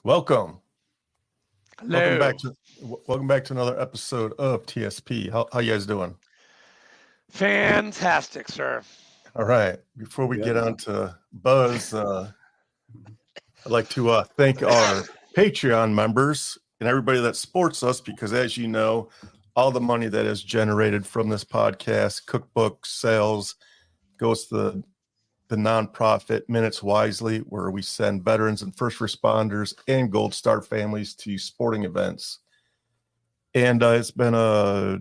Welcome. Hello. Welcome back to another episode of TSP. How you guys doing? Fantastic, sir. All right. Before we get Good. on to Buzz, I'd like to thank our Patreon members and everybody that supports us because, as you know, all the money that is generated from this podcast, cookbook sales, goes to the nonprofit Minutes Wisely, where we send veterans and first responders and Gold Star families to sporting events. And it's been a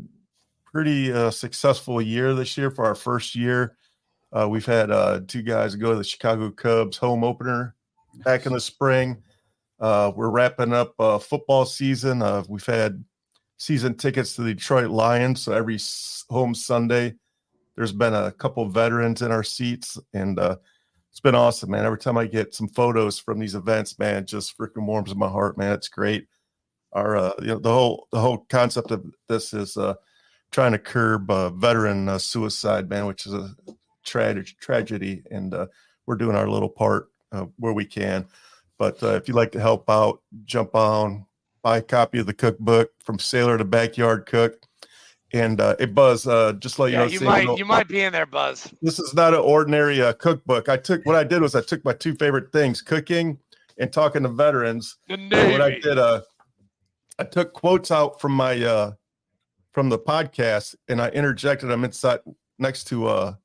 pretty successful year this year for our first year. We've had two guys go to the Chicago Cubs home opener back in the spring. We're wrapping up football season. We've had season tickets to the Detroit Lions. So every home Sunday, there's been a couple veterans in our seats, and it's been awesome, man. Every time I get some photos from these events, man, it just freaking warms my heart, man. It's great. Our the whole concept of this is trying to curb veteran suicide, man, which is a tragedy, and we're doing our little part where we can. But if you'd like to help out, jump on, buy a copy of the cookbook From Sailor to Backyard Cook. And hey, Buzz, just let you know, you might be in there, Buzz. This is not an ordinary cookbook. I took my two favorite things, cooking and talking to veterans. The And what I Navy. did, I took quotes out from my from the podcast, and I interjected them next to the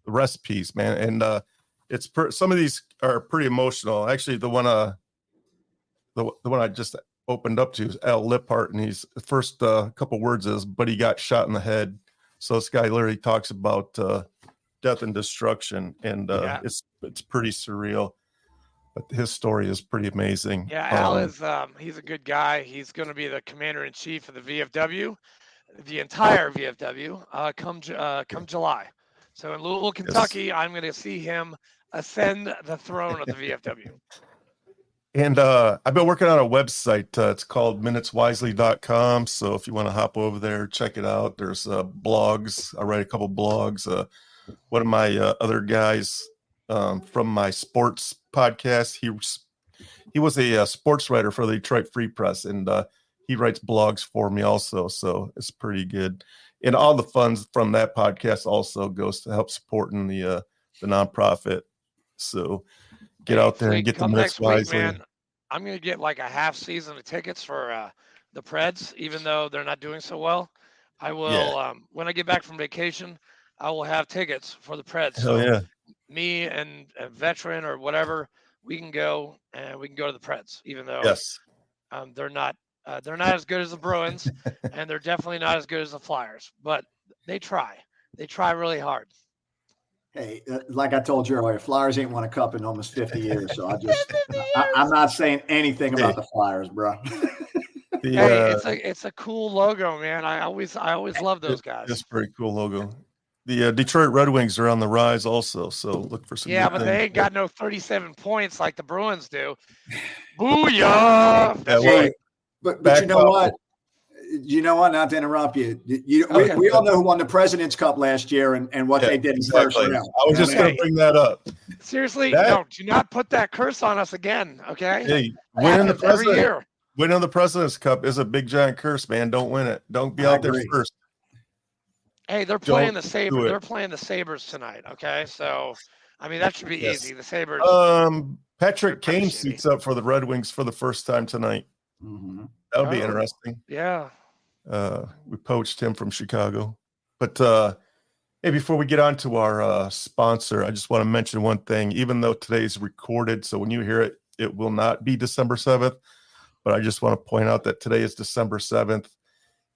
recipes, man. And it's some of these are pretty emotional. Actually, the one I just opened up to is Al Liphart, and he's the first couple words is, but he got shot in the head. So this guy literally talks about death and destruction, and it's pretty surreal. But his story is pretty amazing. Yeah, Al is he's a good guy. He's going to be the commander in chief of the VFW, the entire VFW, come July. So in Louisville, Kentucky, I'm going to see him ascend the throne of the VFW. And I've been working on a website. It's called minuteswisely.com. So if you want to hop over there, check it out. There's blogs. I write a couple blogs. One of my other guys from my sports podcast, he was a sports writer for the Detroit Free Press, and he writes blogs for me also. So it's pretty good. And all the funds from that podcast also goes to help supporting the nonprofit. So get out there and get the Minutes Wisely. Man, I'm going to get like a half season of tickets for the Preds, even though they're not doing so well. I will, when I get back from vacation, I will have tickets for the Preds. Hell yeah. Me and a veteran or whatever, we can go and we can go to the Preds, even though they're not as good as the Bruins, and they're definitely not as good as the Flyers, but they try really hard. Hey, like I told you earlier, Flyers ain't won a cup in almost 50 years. So I'm not saying anything about the Flyers, bro. It's a cool logo, man. I always love those guys. It's a pretty cool logo. The Detroit Red Wings are on the rise also, so look for some. Yeah, but they ain't got no 37 points like the Bruins do. Booyah! Yeah, well, but you know what? You know what? Not to interrupt you. We all know who won the President's Cup last year and what they did in first round. I was just going to bring that up. Seriously, no, do not put that curse on us again, okay? Hey, winning the President's Cup is a big giant curse, man. Don't win it. Don't be out there first. Hey, they're playing the Sabres. They're playing the Sabres tonight, okay? So, I mean, that should be easy. The Sabres. Patrick Kane suits up for the Red Wings for the first time tonight. Mm-hmm. That would be interesting. Yeah. We poached him from Chicago. But hey, before we get on to our sponsor, I just want to mention one thing. Even though today's recorded, so when you hear it, it will not be December 7th. But I just want to point out that today is December 7th.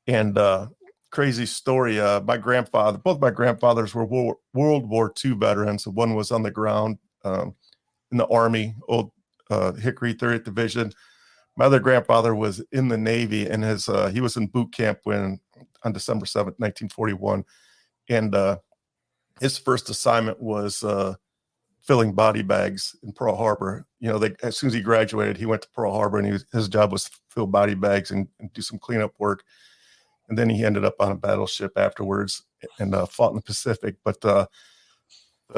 And crazy story. Both my grandfathers were World War II veterans. One was on the ground in the Army, old Hickory 30th Division. My other grandfather was in the Navy, and he was in boot camp on December 7th, 1941. And his first assignment was filling body bags in Pearl Harbor. You know, as soon as he graduated, he went to Pearl Harbor, and his job was to fill body bags and do some cleanup work. And then he ended up on a battleship afterwards and fought in the Pacific. But the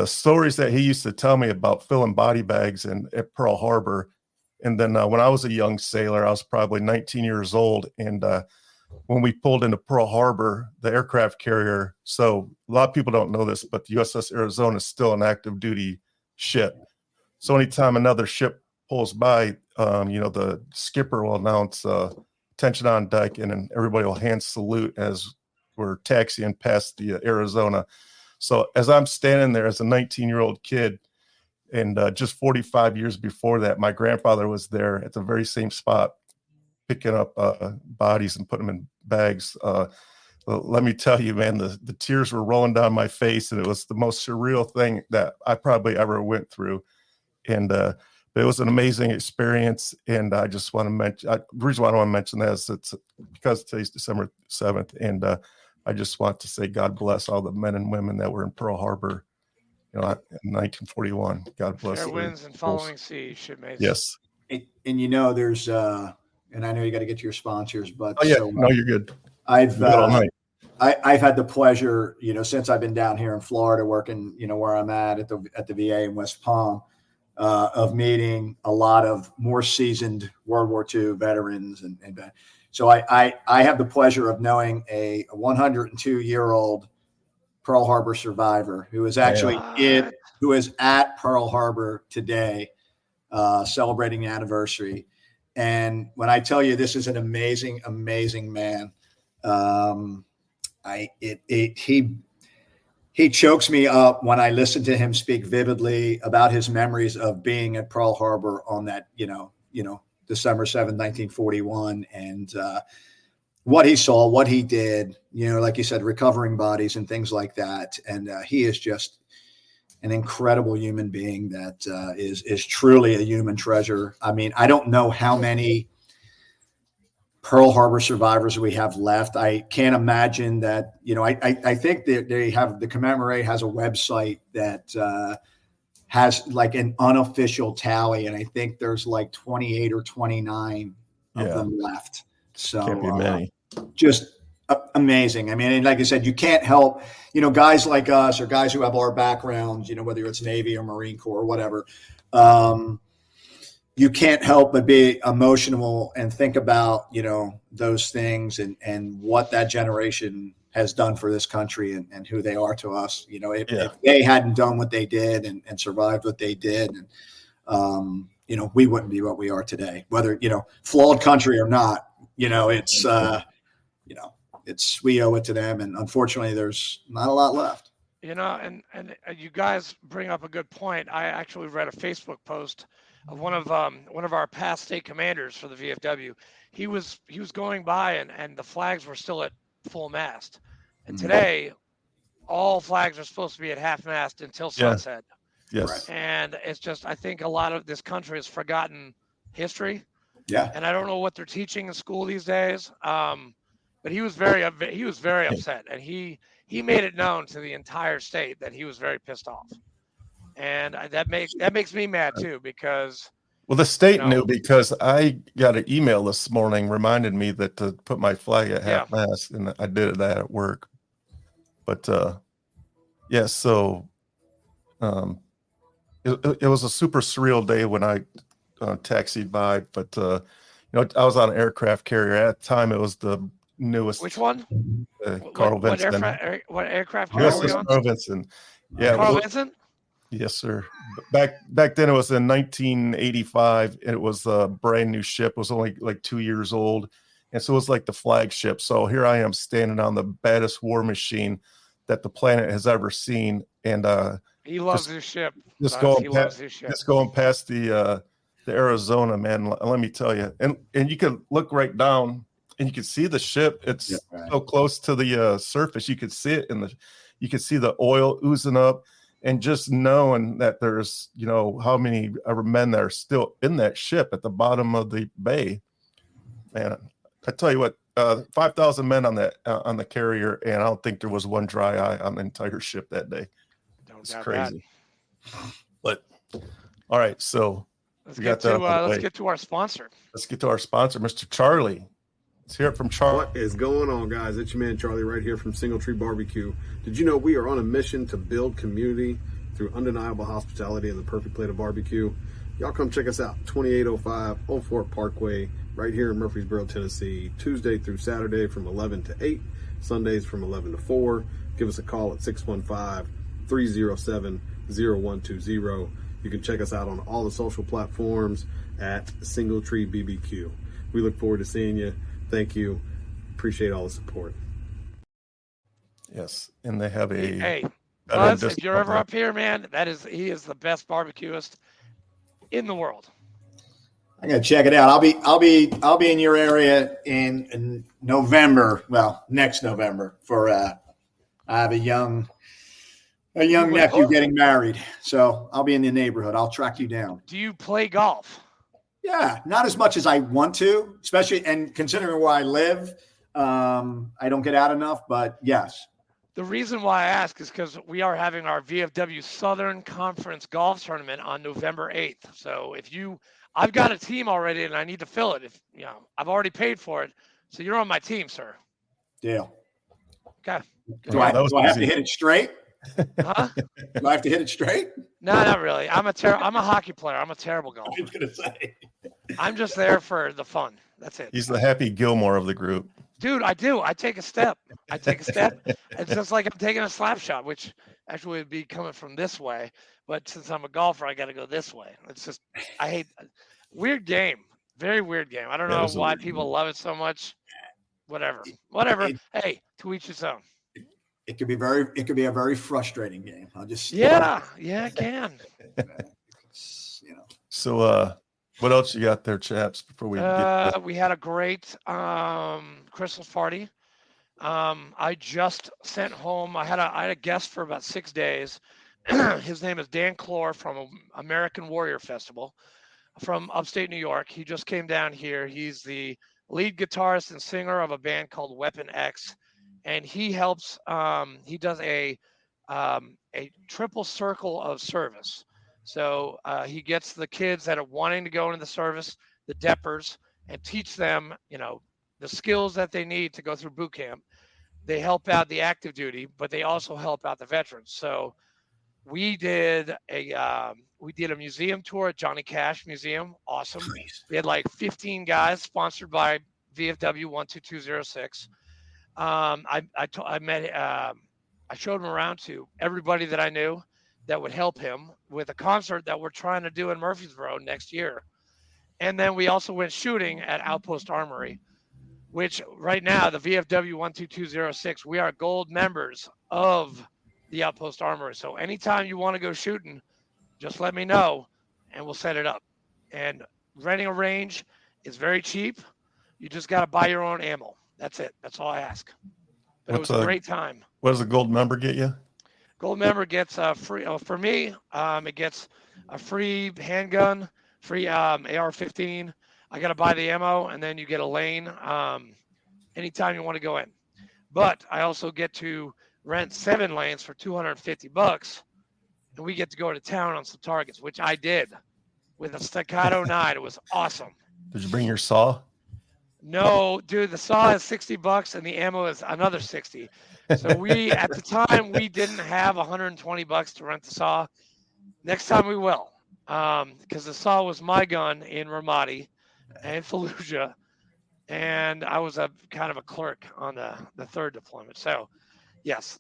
stories that he used to tell me about filling body bags at Pearl Harbor, And then when I was a young sailor, I was probably 19 years old. And when we pulled into Pearl Harbor, the aircraft carrier, so a lot of people don't know this, but the USS Arizona is still an active duty ship. So anytime another ship pulls by, the skipper will announce attention on deck, and then everybody will hand salute as we're taxiing past the Arizona. So as I'm standing there as a 19-year-old kid, and just 45 years before that, my grandfather was there at the very same spot, picking up bodies and putting them in bags. Let me tell you, man, the tears were rolling down my face, and it was the most surreal thing that I probably ever went through. And it was an amazing experience. And I just want to mention, the reason why I want to mention that is it's because today's December 7th. And I just want to say God bless all the men and women that were in Pearl Harbor, in 1941. God bless. Fair winds and following seas, shipmates. Yes. And there's, and I know you got to get to your sponsors, but no, you're good. I've had the pleasure, since I've been down here in Florida working, where I'm at the VA in West Palm, of meeting a lot of more seasoned World War II veterans. And so I have the pleasure of knowing a 102-year-old Pearl Harbor survivor who is actually who is at Pearl Harbor today, celebrating the anniversary. And when I tell you this is an amazing, amazing man, he chokes me up when I listen to him speak vividly about his memories of being at Pearl Harbor on that, December 7th, 1941, and what he saw, what he did, like you said, recovering bodies and things like that. And he is just an incredible human being that is truly a human treasure. I mean, I don't know how many Pearl Harbor survivors we have left. I can't imagine that, I think that the commemorative has a website that has like an unofficial tally. And I think there's like 28 or 29 of them left. So can't be many. Just amazing. I mean, and like I said, you can't help, guys like us or guys who have our backgrounds, whether it's Navy or Marine Corps or whatever, you can't help but be emotional and think about, those things and what that generation has done for this country and who they are to us. If they hadn't done what they did and survived what they did, and we wouldn't be what we are today, whether, flawed country or not, we owe it to them. And unfortunately, there's not a lot left. And you guys bring up a good point. I actually read a Facebook post of one of our past state commanders for the VFW. He was going by and the flags were still at full mast. And today, all flags are supposed to be at half mast until sunset. Yes. And it's just, I think a lot of this country has forgotten history. Yeah. And I don't know what they're teaching in school these days. But he was very upset, and he made it known to the entire state that he was very pissed off. And that makes me mad too, because the state knew, because I got an email this morning reminded me that to put my flag at half mast, and I did that at work. But so it was a super surreal day when I taxied by. But I was on an aircraft carrier at the time. It was the newest. Which one? Carl Vinson. What aircraft carrier were you on? Carl Vinson. Yeah. Carl Vinson? Yes, sir. Back then it was in 1985, and it was a brand new ship. It was only like 2 years old. And so it was like the flagship. So here I am standing on the baddest war machine that the planet has ever seen. And he loves his ship. Just going past the Arizona, man. Let me tell you. And you can look right down and you can see the ship. It's so close to the surface. You could see it you could see the oil oozing up. And just knowing that there's, how many ever men that are still in that ship at the bottom of the bay, man, I tell you what, 5,000 men on the carrier, and I don't think there was one dry eye on the entire ship that day. It's crazy. But all right, so let's get to our sponsor. Let's get to our sponsor, Mr. Charlie. Let's hear it from Charlie. What is going on, guys? It's your man Charlie right here from Single Tree Barbecue. Did you know we are on a mission to build community through undeniable hospitality and the perfect plate of barbecue? Y'all come check us out, 2805 Old Fort Parkway, right here in Murfreesboro, Tennessee, Tuesday through Saturday from 11 to 8, Sundays from 11 to 4. Give us a call at 615-307-0120. You can check us out on all the social platforms at Single Tree BBQ. We look forward to seeing you. Thank you. Appreciate all the support. Yes, and they have a. Hey, Buzz, if you're ever up here, man, he is the best barbecuist in the world. I'm gonna check it out. I'll be in your area in November. Well, next November for I have a young nephew getting married, so I'll be in the neighborhood. I'll track you down. Do you play golf? Yeah, not as much as I want to, especially and considering where I live, I don't get out enough. But yes. The reason why I ask is because we are having our VFW Southern Conference Golf Tournament on November 8th. So I've got a team already and I need to fill it. I've already paid for it. So you're on my team, sir. Deal. Okay. Do I have to hit it straight? Huh? Do I have to hit it straight? No, not really. I'm a hockey player. I'm a terrible golfer. I was going to say. I'm just there for the fun. That's it. He's the Happy Gilmore of the group. Dude, I do. I take a step. It's just like I'm taking a slap shot, which actually would be coming from this way. But since I'm a golfer, I got to go this way. It's just, I hate weird game. Very weird game. I don't know why people love it so much. Whatever. Hey, to each his own. It could be a very frustrating game. I'll just yeah, it can. So what else you got there, chaps? Before we we had a great Christmas party. I just sent home. I had a guest for about 6 days. His name is Dan Clore from American Warrior Festival from upstate New York. He just came down here. He's the lead guitarist and singer of a band called Weapon X, and he helps. He does a triple circle of service. So he gets the kids that are wanting to go into the service, the Deppers, and teach them, the skills that they need to go through boot camp. They help out the active duty, but they also help out the veterans. So we did a museum tour at Johnny Cash Museum. Awesome. Nice. We had like 15 guys sponsored by VFW 12206. I showed him around to everybody that I knew that would help him with a concert that we're trying to do in Murfreesboro next year. And then we also went shooting at Outpost Armory, which right now, the VFW 12206, we are gold members of the Outpost Armory. So anytime you want to go shooting, just let me know and we'll set it up. And renting a range is very cheap. You just got to buy your own ammo. That's it. That's all I ask. But it was a great time. What does a gold member get you? Gold member gets a free, for me, it gets a free handgun, free AR-15. I got to buy the ammo, and then you get a lane anytime you want to go in. But I also get to rent 7 lanes for $250, and we get to go to town on some targets, which I did with a Staccato 9. It was awesome. Did you bring your saw? No, dude, the saw is $60 and the ammo is another 60. So at the time, we didn't have $120 to rent the saw. Next time we will, because the saw was my gun in Ramadi and Fallujah, and I was a kind of a clerk on the third deployment. So, yes,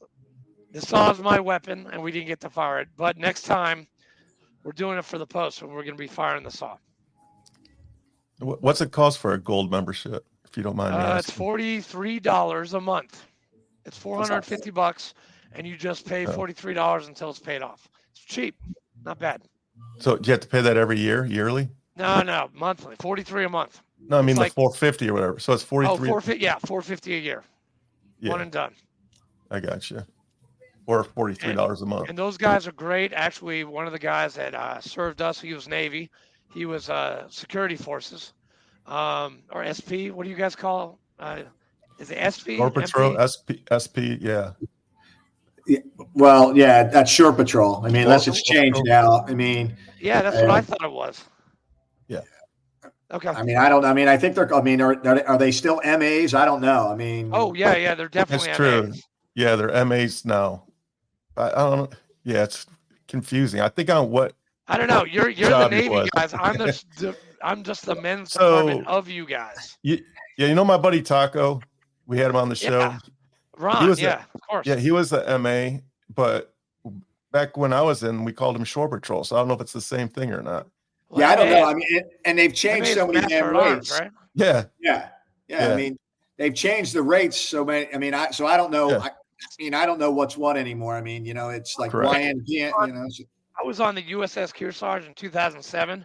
the saw is my weapon, and we didn't get to fire it. But next time, we're doing it for the post, and we're going to be firing the saw. What's it cost for a gold membership, if you don't mind me asking? It's $43 a month. It's $450, and you just pay $43 until it's paid off. It's cheap, not bad. So do you have to pay that every year, yearly? No, monthly, $43 a month. No, I mean the $450 or whatever. So it's $43. Oh, $450 a year. Yeah. One and done. I got you. Or $43 a month. And those guys are great. Actually, one of the guys that served us, he was Navy. He was security forces, or SP. What do you guys call? Is it SP? Shore Patrol, SP, yeah. Well, yeah, that's Shore Patrol. I mean, unless it's changed now. I mean, yeah, that's what I thought it was. Yeah. Okay. I mean, I think they're. I mean, are they still MAs? I don't know. I mean. Oh yeah, they're definitely. That's MAs. true. Yeah, they're MAs now. I don't. Yeah, it's confusing. I think on what I don't know. You're the Navy guys. I'm just the men's department of you guys. You know my buddy Taco. We had him on the show. Yeah. Ron, of course. Yeah, he was a MA, but back when I was in, we called him Shore Patrol. So I don't know if it's the same thing or not. Well, yeah, I don't know. I mean, and they've changed so many damn rates, right? Yeah. I mean, they've changed the rates so many. I mean, I don't know. Yeah. I don't know what's what anymore. I mean, it's like YN, I was on the USS Kearsarge in 2007,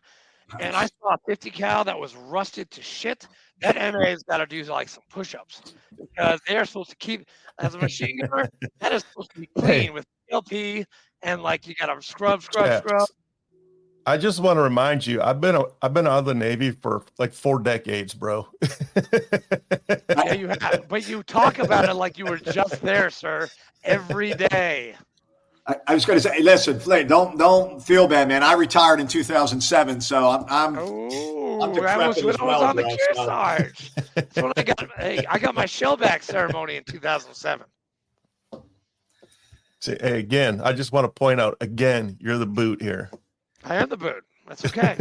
and I saw a 50 cal that was rusted to shit. That MA's got to do like some push-ups because they're supposed to keep, as a machine gunner, that is supposed to be clean with LP and like you got to scrub. I just want to remind you, I've been out of the Navy for like 4 decades, bro. Yeah, you have, but you talk about it like you were just there, sir, every day. I was going to say, listen, Flake, don't feel bad, man. I retired in 2007, so I'm that was when I was on the Kearsarge. That's when I got. Hey, I got my shellback ceremony in 2007. See, hey, again, I just want to point out again, you're the boot here. I am the boot. That's okay.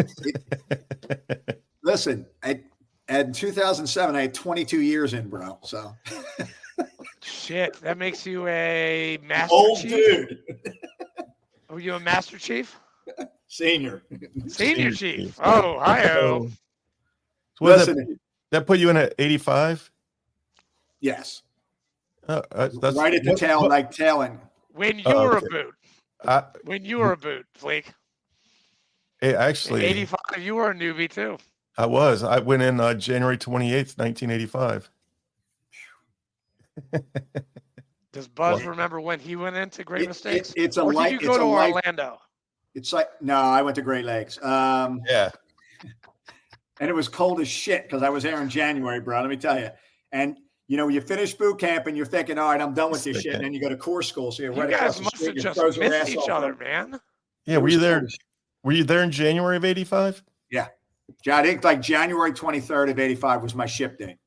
Listen, in 2007, I had 22 years in, bro. So. Shit, that makes you a master chief. Dude. Are you a master chief? Senior chief. Oh, hi-oh. So listen, that put you in at 85? Yes. That's right at the tail, like tailing. When you were a boot. When you were a boot, Flake. Hey, actually. 85, you were a newbie too. I was. I went in January 28th, 1985. Does Buzz remember when he went into Great Mistakes? It's a or did you go to Orlando? It's like I went to Great Lakes. Yeah. And it was cold as shit because I was there in January, bro. Let me tell you. And you finish boot camp and you're thinking, all right, I'm done with this shit. And then you go to core school. So you guys must have just missed each other, man. Yeah, were you there? Were you there in January of 85? Yeah. I think like January 23rd of 85 was my ship day.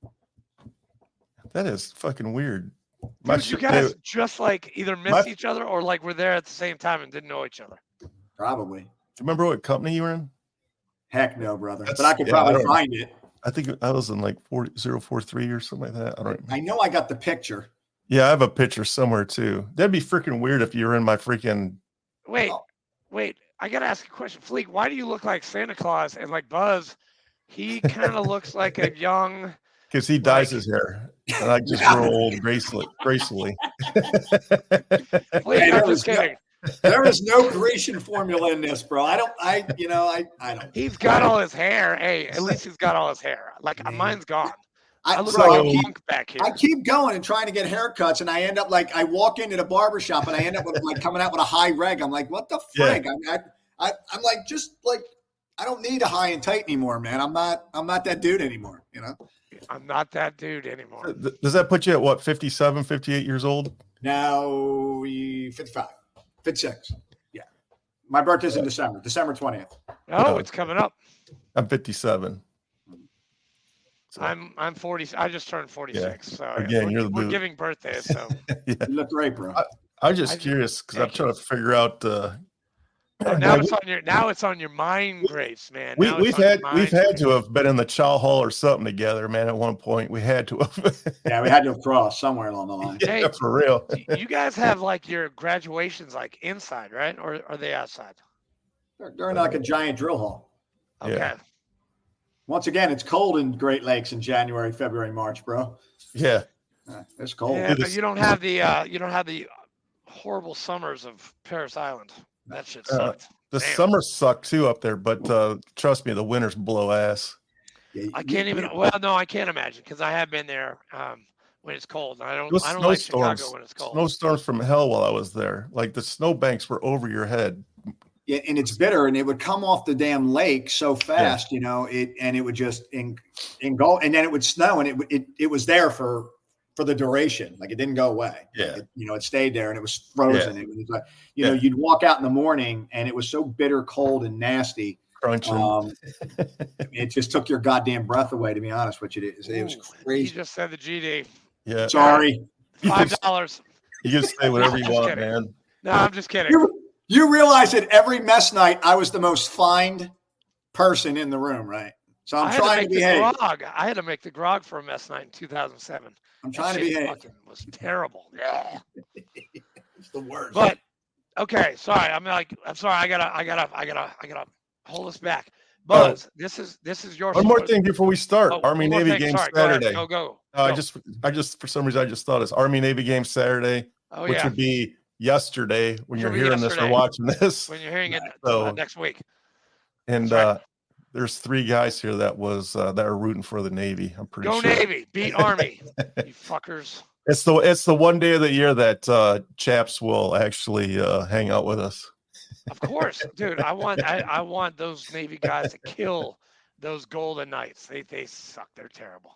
That is fucking weird. Dude, you guys just like either missed each other or like were there at the same time and didn't know each other. Probably. Do you remember what company you were in? Heck no, brother. But I could probably find it. I think I was in like 043 or something like that. I know I got the picture. Yeah, I have a picture somewhere too. That'd be freaking weird if you were in my freaking. Wait. I got to ask a question. Fleek, why do you look like Santa Claus? And like Buzz, he kind of looks like a young. Because he dyes his hair. And I just grow old gracefully. Fleek, I'm just kidding. There is no Grecian formula in this, bro. I don't. He's got all his hair. Hey, at least he's got all his hair. Like mine's gone. I look like a punk back here. I keep going and trying to get haircuts, and I end up like I walk into the barbershop and I end up with like coming out with a high reg. I'm like, what the frig? Yeah. I'm like, just like I don't need a high and tight anymore, man. I'm not that dude anymore. I'm not that dude anymore. Does that put you at what, 57, 58 years old? No, 55, 56. Yeah, my birthday's in December 20th. Oh, it's coming up. I'm 57. So. I'm 40. I just turned 46. Yeah. So again, we're giving birthdays. So yeah. You look great, bro. I'm just curious because I'm trying to figure out. Now it's on your mind, Grace, man. We've had to have been in the chow hall or something together, man. At one point, we had to have. Yeah, we had to have crossed somewhere along the line. Yeah, for real. You guys have like your graduations like inside, right? Or are they outside? They're in like a giant drill hall. Okay. Yeah. Once again, it's cold in Great Lakes in January, February, March, bro. Yeah, it's cold. Yeah, but you don't have the horrible summers of Paris Island. That shit sucked. The summers suck too up there, but trust me, the winters blow ass. I can't even. Well, no, I can't imagine because I have been there when it's cold. I don't like Chicago when it's cold. Snowstorms from hell while I was there. Like the snowbanks were over your head. Yeah, and it's bitter, and it would come off the damn lake so fast, it would just go, and then it would snow, and it was there for the duration, like it didn't go away. Yeah, it stayed there, and it was frozen. Yeah. It was like you'd walk out in the morning, and it was so bitter, cold, and nasty, crunching. It just took your goddamn breath away. To be honest with you, it was crazy. You just said the GD. Yeah, sorry. $5. You can say whatever you want, man. No, I'm just kidding. You realize that every mess night I was the most fined person in the room, right? So I'm trying to behave. I had to make the grog for a mess night in 2007. I'm trying to behave. Fucking was terrible. Yeah. It's the worst. But okay, sorry. I'm sorry. I gotta hold us back. Buzz, this is your one more thing before we start. Army Navy game Saturday. Go. I just for some reason I just thought it's Army Navy game Saturday, which would be yesterday when you're hearing this or watching this. When you're hearing it next week. And there's 3 guys here that are rooting for the Navy. I'm pretty sure. Go Navy, beat Army, you fuckers. It's the one day of the year that chaps will actually hang out with us. Of course, dude. I want those Navy guys to kill those Golden Knights. They suck. They're terrible.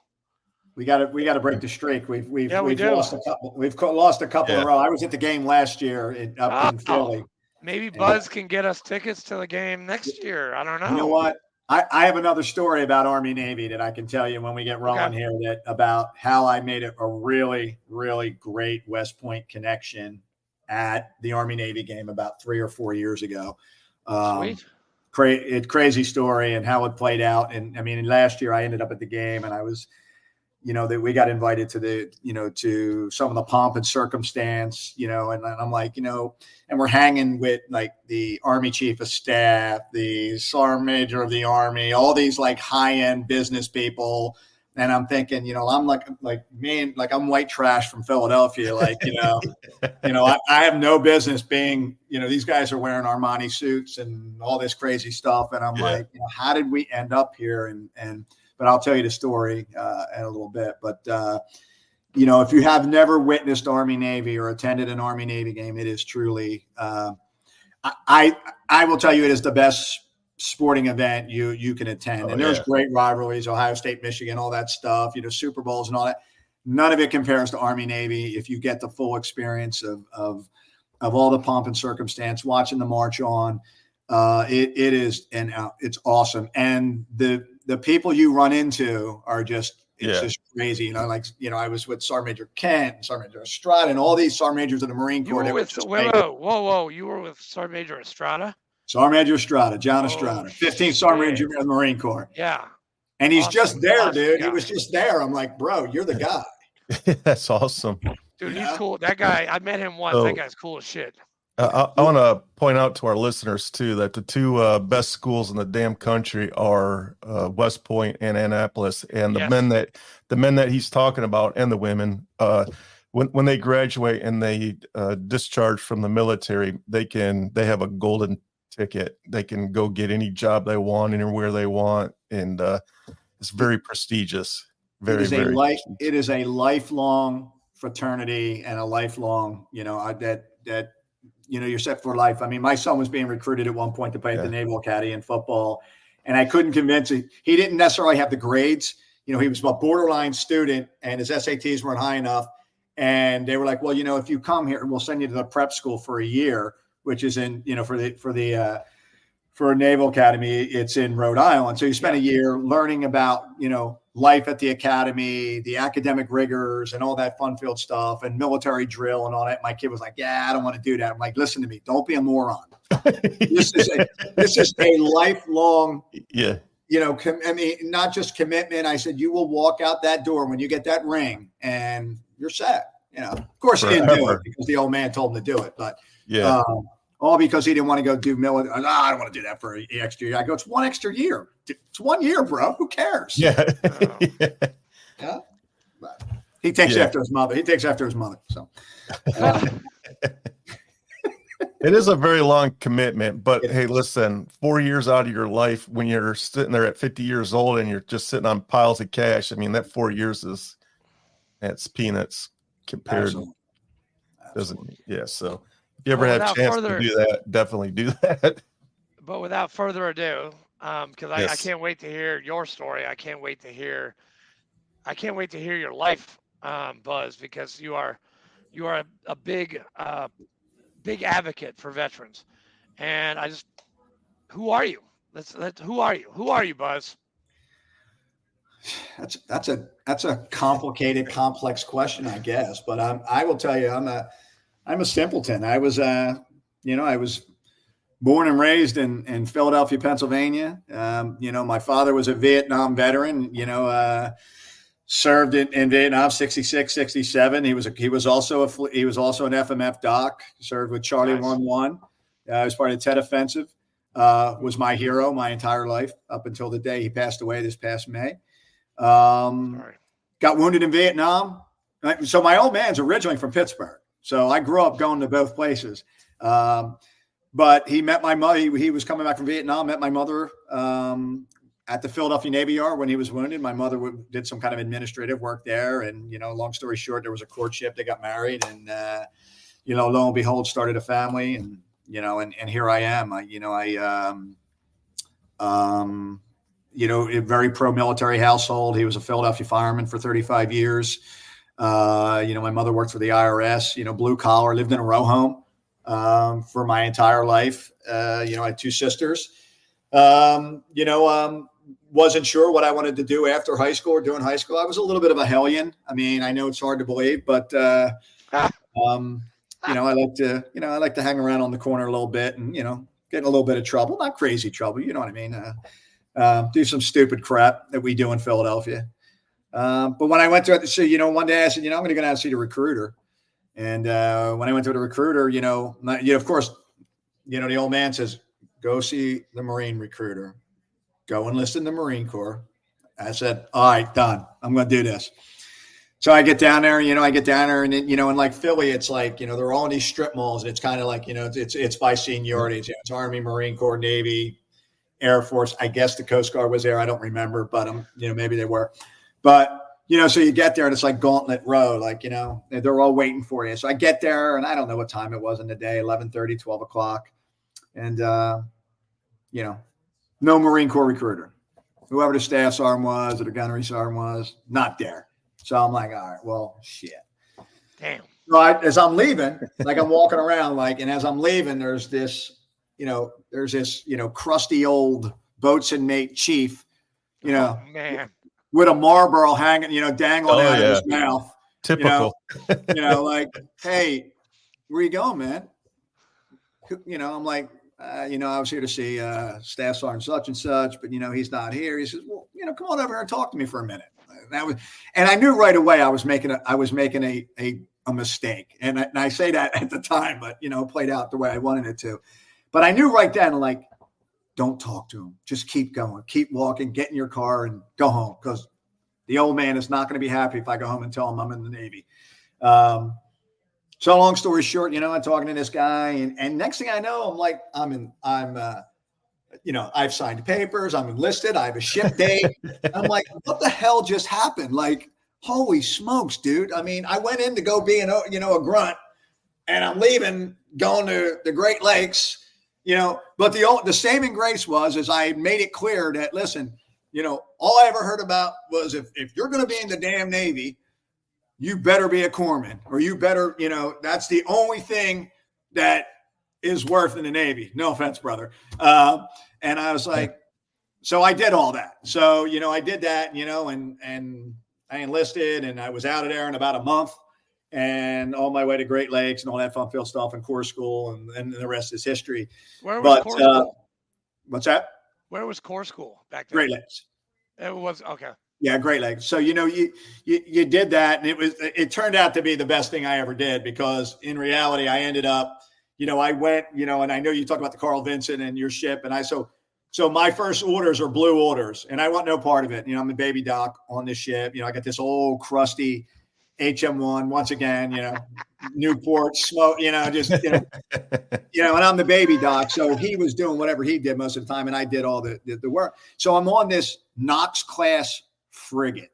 We got to break the streak. We've lost a couple. We've lost a couple in a row. I was at the game last year up in Philly. Maybe Buzz can get us tickets to the game next year. I don't know. You know what? I have another story about Army Navy that I can tell you when we get rolling here, that about how I made it a really, really great West Point connection at the Army Navy game about 3 or 4 years ago. Sweet. Crazy story and how it played out. And I mean, last year I ended up at the game and I was, that we got invited to to some of the pomp and circumstance, and I'm like, and we're hanging with like the Army Chief of Staff, the Sergeant Major of the Army, all these like high-end business people. And I'm thinking, I'm like I'm white trash from Philadelphia. Like, I have no business being, these guys are wearing Armani suits and all this crazy stuff. And I'm like, how did we end up here? But I'll tell you the story in a little bit. But, if you have never witnessed Army Navy or attended an Army Navy game, it is truly, I will tell you, it is the best sporting event you can attend. And there's great rivalries, Ohio State, Michigan, all that stuff, Super Bowls and all that. None of it compares to Army Navy. If you get the full experience of all the pomp and circumstance, watching the march on, it is, and it's awesome. And the people you run into are just, it's just crazy. I was with Sergeant Major Kent, Sergeant Major Estrada, and all these Sergeant Majors of the Marine Corps. You were with Sergeant Major Estrada? Sergeant Major Estrada, John Estrada, 15th Sergeant Major of the Marine Corps. Yeah. And he's just there, dude. He was just there. I'm like, bro, you're the guy. That's awesome. Dude, he's cool. That guy, I met him once. That guy's cool as shit. I want to point out to our listeners, too, that the 2 best schools in the damn country are West Point and Annapolis. And the men that he's talking about and the women, when they graduate and they discharge from the military, they have a golden ticket. They can go get any job they want anywhere they want. And it's very prestigious. It is a lifelong fraternity and a lifelong, you're set for life. I mean, my son was being recruited at one point to play at the Naval Academy in football, and I couldn't convince him. He didn't necessarily have the grades. He was a borderline student, and his SATs weren't high enough. And they were like, well, if you come here, we'll send you to the prep school for a year, which is in, for a Naval Academy, it's in Rhode Island. So you spend a year learning about, life at the academy, the academic rigors and all that fun-filled stuff and military drill and all that. My kid was like, I don't want to do that. I'm like, listen to me. Don't be a moron. This is a lifelong, not just commitment. I said, you will walk out that door when you get that ring and you're set. Of course he didn't do it because the old man told him to do it, but all because he didn't want to go do military. I don't want to do that for an extra year. I go, it's 1 extra year. It's 1 year, bro. Who cares? Yeah. But he takes after his mother. So it is a very long commitment, but hey, listen, 4 years out of your life when you're sitting there at 50 years old and you're just sitting on piles of cash. I mean, that 4 years it's peanuts compared. Absolutely. So if you ever have a chance to do that, definitely do that. But without further ado, because I can't wait to hear your story. I can't wait to hear your life, Buzz, because you are a big advocate for veterans. And who are you? Who are you, Buzz? That's a complicated, complex question, I guess. But I will tell you, I'm a simpleton. I was born and raised in Philadelphia, Pennsylvania. My father was a Vietnam veteran, served in Vietnam, 66, 67. He was also an FMF doc, served with Charlie 1-1. As part of the Tet Offensive, was my hero my entire life up until the day he passed away this past May. Got wounded in Vietnam. So my old man's originally from Pittsburgh. So I grew up going to both places. But he met my mother. He was coming back from Vietnam, met my mother at the Philadelphia Navy Yard when he was wounded. My mother did some kind of administrative work there. And, long story short, there was a courtship. They got married and, lo and behold, started a family. And, and here I am. A very pro-military household. He was a Philadelphia fireman for 35 years. My mother worked for the IRS, blue collar, lived in a row home for my entire life. I had two sisters. Wasn't sure what I wanted to do after high school or during high school. I was a little bit of a hellion. I mean, I know it's hard to believe, but I like to hang around on the corner a little bit and, get in a little bit of trouble, not crazy trouble. You know what I mean? Do some stupid crap that we do in Philadelphia. But when I went to one day I said, I'm going to go down and see the recruiter. And when I went to the recruiter, of course, the old man says, go see the Marine recruiter, go enlist in the Marine Corps. I said, all right, done. I'm going to do this. So I get down there, and in like Philly, it's like, they're all in these strip malls and it's kind of like, it's by seniority. It's Army, Marine Corps, Navy, Air Force. I guess the Coast Guard was there. I don't remember, but maybe they were. But, so you get there and it's like Gauntlet Road, like, they're all waiting for you. So I get there and I don't know what time it was in the day, 11:30, 12 o'clock. And, no Marine Corps recruiter. Whoever the staff sergeant was or the gunnery sergeant was, not there. So I'm like, all right, well, shit. Damn. So as I'm leaving, like I'm walking around, and as I'm leaving, there's this crusty old boatswain mate chief, man, with a Marlboro hanging, dangling out of his mouth. Typical. Like, hey, where you going, man? I'm like, I was here to see Staff Sergeant such and such, but he's not here. He says, well, come on over here and talk to me for a minute. And I knew right away I was making a mistake, and I say that at the time, but it played out the way I wanted it to. But I knew right then, like, don't talk to him. Just keep going, keep walking, get in your car, and go home because the old man is not going to be happy if I go home and tell him I'm in the Navy. So long story short, I'm talking to this guy, and next thing I know, I'm like, I've signed papers, I'm enlisted, I have a ship date. I'm like, what the hell just happened? Like, holy smokes, dude. I mean, I went in to go be a grunt, and I'm leaving, going to the Great Lakes, but the saving grace is I made it clear that, listen, all I ever heard about was if you're going to be in the damn Navy, you better be a corpsman, or you better, that's the only thing that is worth in the Navy. No offense, brother. And I was like, so I did all that. So, I did that, and I enlisted, and I was out of there in about a month and on my way to Great Lakes and all that fun field stuff and Corps School, and the rest is history. Where was Corps School? What's that? Where was Corps School back then? Great Lakes. It was, okay. Yeah, Great Lakes. So, you did that, and it turned out to be the best thing I ever did, because in reality, I ended up, I went, and I know you talk about the Carl Vinson and your ship, and so my first orders are blue orders, and I want no part of it. I'm a baby doc on this ship. I got this old crusty HM1 once again, Newport smoke, and I'm the baby doc. So he was doing whatever he did most of the time, and I did all the work. So I'm on this Knox class frigate.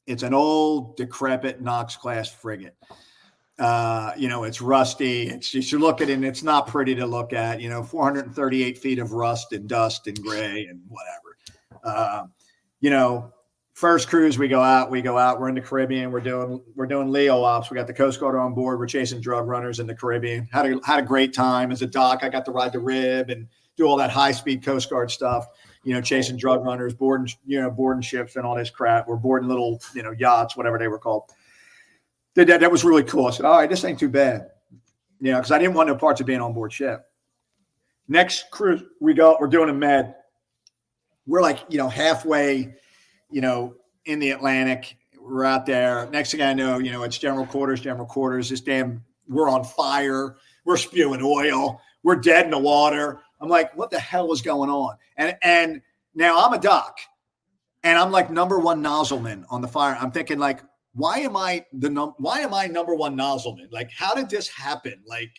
It's an old decrepit Knox class frigate. It's rusty. You look at it and it's not pretty to look at, 438 feet of rust and dust and gray and whatever. First cruise, we go out, we're in the Caribbean. We're doing Leo ops. We got the Coast Guard on board. We're chasing drug runners in the Caribbean. Had a great time as a doc. I got to ride the rib and do all that high speed Coast Guard stuff, chasing drug runners, boarding ships and all this crap. We're boarding little, yachts, whatever they were called. Did that. That was really cool. I said, all right, this ain't too bad. Because I didn't want no parts of being on board ship. Next cruise we go, we're doing a med. We're like, halfway, in the Atlantic. We're out there. Next thing I know, it's general quarters. We're on fire. We're spewing oil. We're dead in the water. I'm like, what the hell is going on? And now I'm a doc, and I'm like number one nozzleman on the fire. I'm thinking like, why am I number one nozzleman? Like, how did this happen? Like,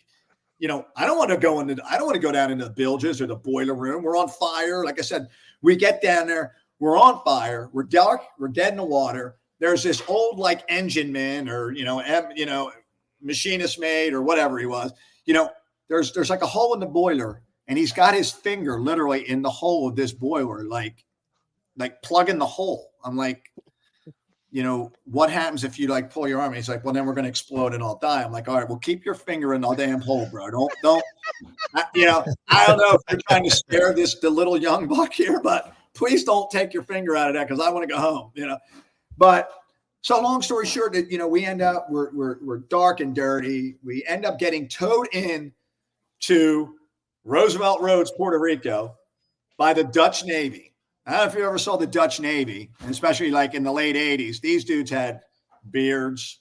I don't want to go down into the bilges or the boiler room. We're on fire. Like I said, we get down there. We're on fire. We're dark. We're dead in the water. There's this old like engine man or, machinist mate or whatever he was, there's like a hole in the boiler, and he's got his finger literally in the hole of this boiler, like plugging the hole. I'm like, what happens if you like pull your arm? And he's like, well, then we're going to explode and I'll die. I'm like, all right, well, keep your finger in the damn hole, bro. Don't, I don't know if you're trying to scare the little young buck here, but please don't take your finger out of that, 'cause I want to go home, but so long story short, that, we end up, we're dark and dirty. We end up getting towed in to Roosevelt Roads, Puerto Rico by the Dutch Navy. I don't know if you ever saw the Dutch Navy, and especially like in the late 80s, these dudes had beards.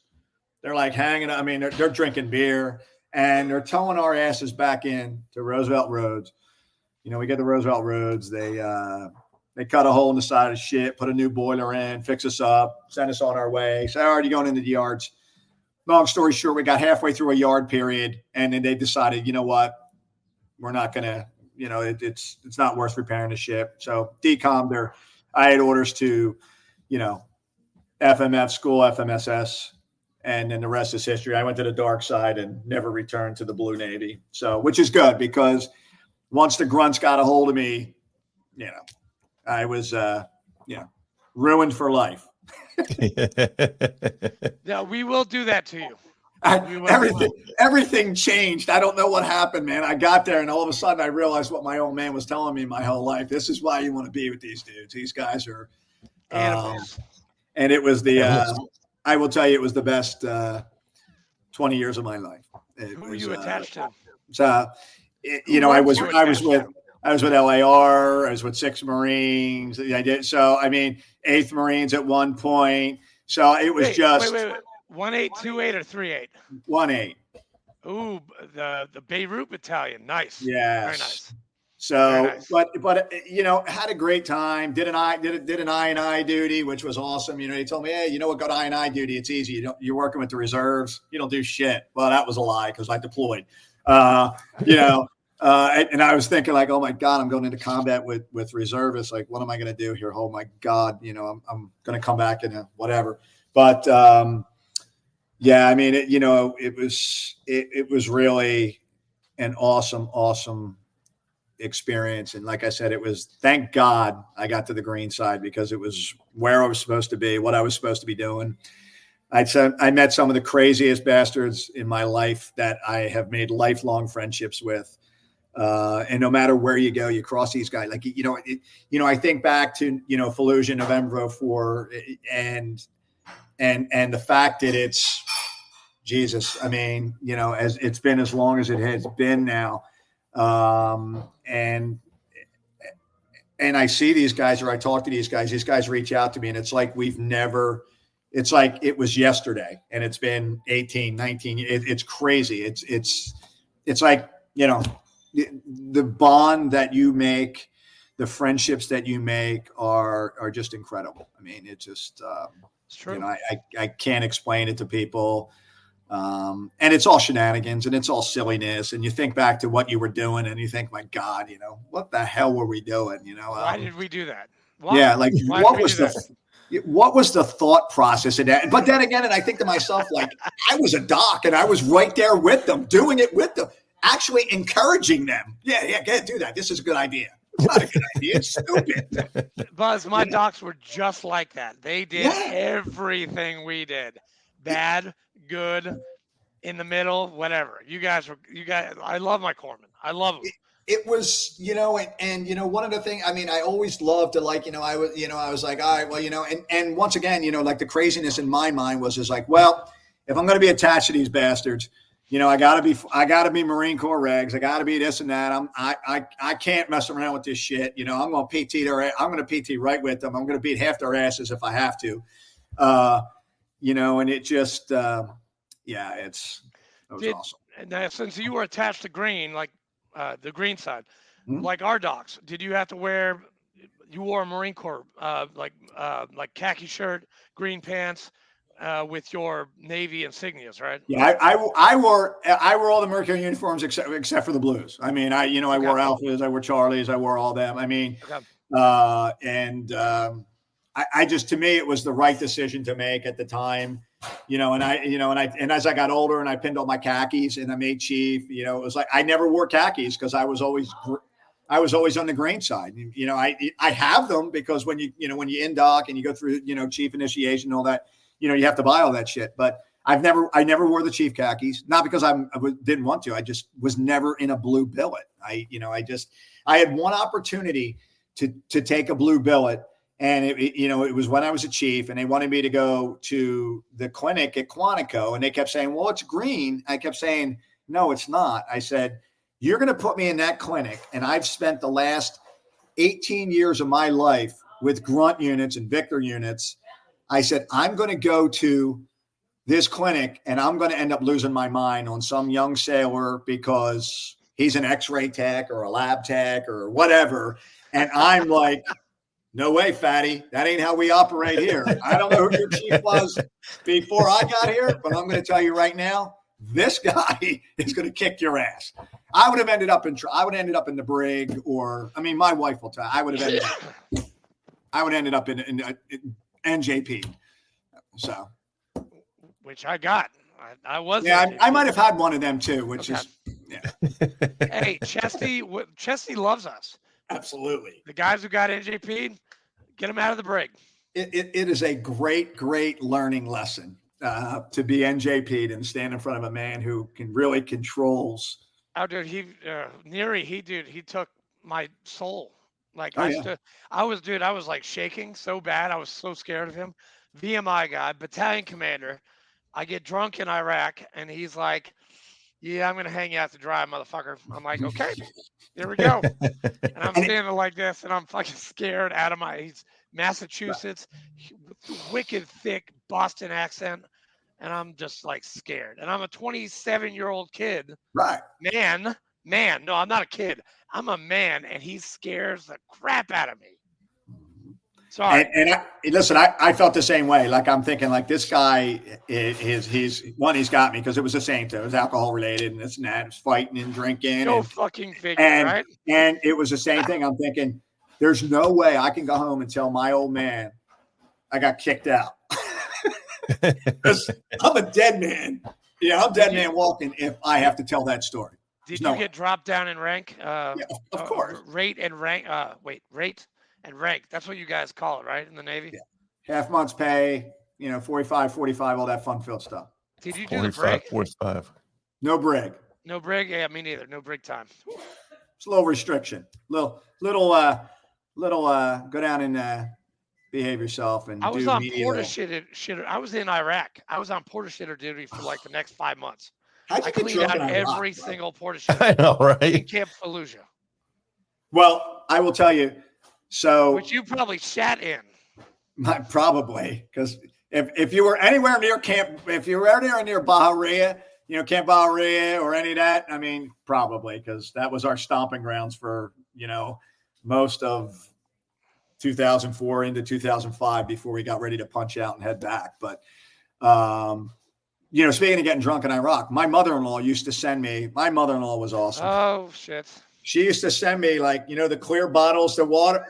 They're like hanging out. I mean, they're drinking beer, and they're towing our asses back in to Roosevelt Roads. We get to Roosevelt Roads. They cut a hole in the side of the ship, put a new boiler in, fix us up, send us on our way. So, already going into the yards. Long story short, we got halfway through a yard period, and then they decided, you know what, we're not going to, it's not worth repairing the ship. So decommed I had orders to, FMF school, FMSS, and then the rest is history. I went to the dark side and never returned to the Blue Navy. So, which is good, because once the grunts got a hold of me, I was, ruined for life. Yeah, we will do that to you. Everything changed. I don't know what happened, man. I got there, and all of a sudden I realized what my old man was telling me my whole life. This is why you want to be with these dudes. These guys are animals. And it was I will tell you, it was the best 20 years of my life. Who were you attached to? I was with LAR. I was with 6 Marines. I did. So, 8th Marines at one point. So it was wait. 1828 or 38? 18. Ooh, the Beirut Battalion. Nice. Yes. Very nice. So, nice. but had a great time. Did an I&I duty, which was awesome. He told me, hey, what, go to I&I duty. It's easy. You're working with the reserves. You don't do shit. Well, that was a lie, because I deployed. And I was thinking like, oh my God, I'm going into combat with reservists. Like, what am I going to do here? Oh my God. I'm going to come back and whatever. But, it was really an awesome experience. And like I said, thank God I got to the green side, because it was where I was supposed to be, what I was supposed to be doing. I met some of the craziest bastards in my life that I have made lifelong friendships with. And no matter where you go, you cross these guys. Like, I think back to, Fallujah, November of 04, and the fact that it's Jesus. As it's been as long as it has been now. And I see these guys, or I talk to these guys reach out to me, and it's like it's like it was yesterday, and it's been 18, 19. It's crazy. It's like, the bond that you make, the friendships that you make are just incredible. It's just, it's true. I can't explain it to people. And it's all shenanigans, and it's all silliness. And you think back to what you were doing, and you think, my God, what the hell were we doing? Why did we do that? Why? Yeah. Like, what was the thought process in that? But then again, and I think to myself, like, I was a doc, and I was right there with them, doing it with them, actually encouraging them. Yeah, go do that. This is a good idea. It's not a good idea. It's stupid. Buzz, my docs were just like that. They did everything we did. Bad, good, in the middle, whatever. You guys, I love my corpsmen. I love them. It was, and one of the things, I always loved to, like, I was like, all right, well, and once again, like, the craziness in my mind was like, well, if I'm going to be attached to these bastards, I gotta be Marine Corps regs. I gotta be this and that. I can't mess around with this shit. I'm going to PT right with them. I'm going to beat half their asses if I have to. And it just, it was awesome. And now, since you were attached to green, like the green side, Mhm. like our docs, did you have to wear? You wore a Marine Corps like khaki shirt, green pants, with your Navy insignias, right? Yeah, I wore all the Mercury uniforms except for the blues. I mean, I wore Alphas, I wore Charlies, I wore all them. I mean, to me, it was the right decision to make at the time. And as I got older and I pinned all my khakis and I made chief, it was like I never wore khakis because I was always on the green side. I have them because when you indoc and you go through, chief initiation and all that, you have to buy all that shit. But I never wore the chief khakis, not because I didn't want to. I just was never in a blue billet. I had one opportunity to take a blue billet. And it was when I was a chief and they wanted me to go to the clinic at Quantico and they kept saying, well, it's green. I kept saying, no, it's not. I said, you're going to put me in that clinic. And I've spent the last 18 years of my life with grunt units and Victor units. I said, I'm going to go to this clinic and I'm going to end up losing my mind on some young sailor because he's an x-ray tech or a lab tech or whatever. And I'm like, no way, fatty. That ain't how we operate here. I don't know who your chief was before I got here, but I'm going to tell you right now, this guy is going to kick your ass. I would have ended up in the brig, or my wife will tell. I would have ended up in NJP. So, which I got. I was. Yeah, I might have had one of them too. Which is, yeah. Hey, Chesty loves us. Absolutely. The guys who got NJP, get them out of the brig. It is a great learning lesson to be NJP'd and stand in front of a man who can really controls. Oh, dude, he took my soul. Like I was like shaking so bad. I was so scared of him. VMI guy, battalion commander. I get drunk in Iraq and he's like, yeah, I'm going to hang you out to dry, motherfucker. I'm like, okay, here we go. And I'm standing like this and I'm fucking scared out of he's Massachusetts, wicked thick Boston accent. And I'm just like scared. And I'm a 27-year-old kid. Right. Man. No, I'm not a kid. I'm a man. And he scares the crap out of me. Sorry. And listen, I felt the same way. Like I'm thinking like this guy he's got me because it was the same thing. It was alcohol related and this and that. It was fighting and drinking. Go fucking figure, right? And it was the same thing. I'm thinking there's no way I can go home and tell my old man I got kicked out. Because I'm a dead man. Yeah, I'm dead man walking if I have to tell that story. Did you get dropped down in rank? Yeah, of course. Rate and rank. Rate and rank. That's what you guys call it, right? In the Navy? Yeah. Half month's pay, 45, all that fun-filled stuff. Did you do the brig? 45. No brig. No brig? Yeah, me neither. No brig time. It's a little restriction. Little go down and behave yourself and I was on porta shitter. I was in Iraq. I was on porta shitter duty for like the next 5 months. I cleaned out every single porta shitter. I know, right? In Camp Fallujah. Well, I will tell you. So, which you probably sat in. Probably, because if you were anywhere near near Bahia, Camp Bahia or any of that, probably, because that was our stomping grounds for, most of 2004 into 2005 before we got ready to punch out and head back. But, speaking of getting drunk in Iraq, my mother-in-law was awesome. Oh, shit. She used to send me the clear bottles of water.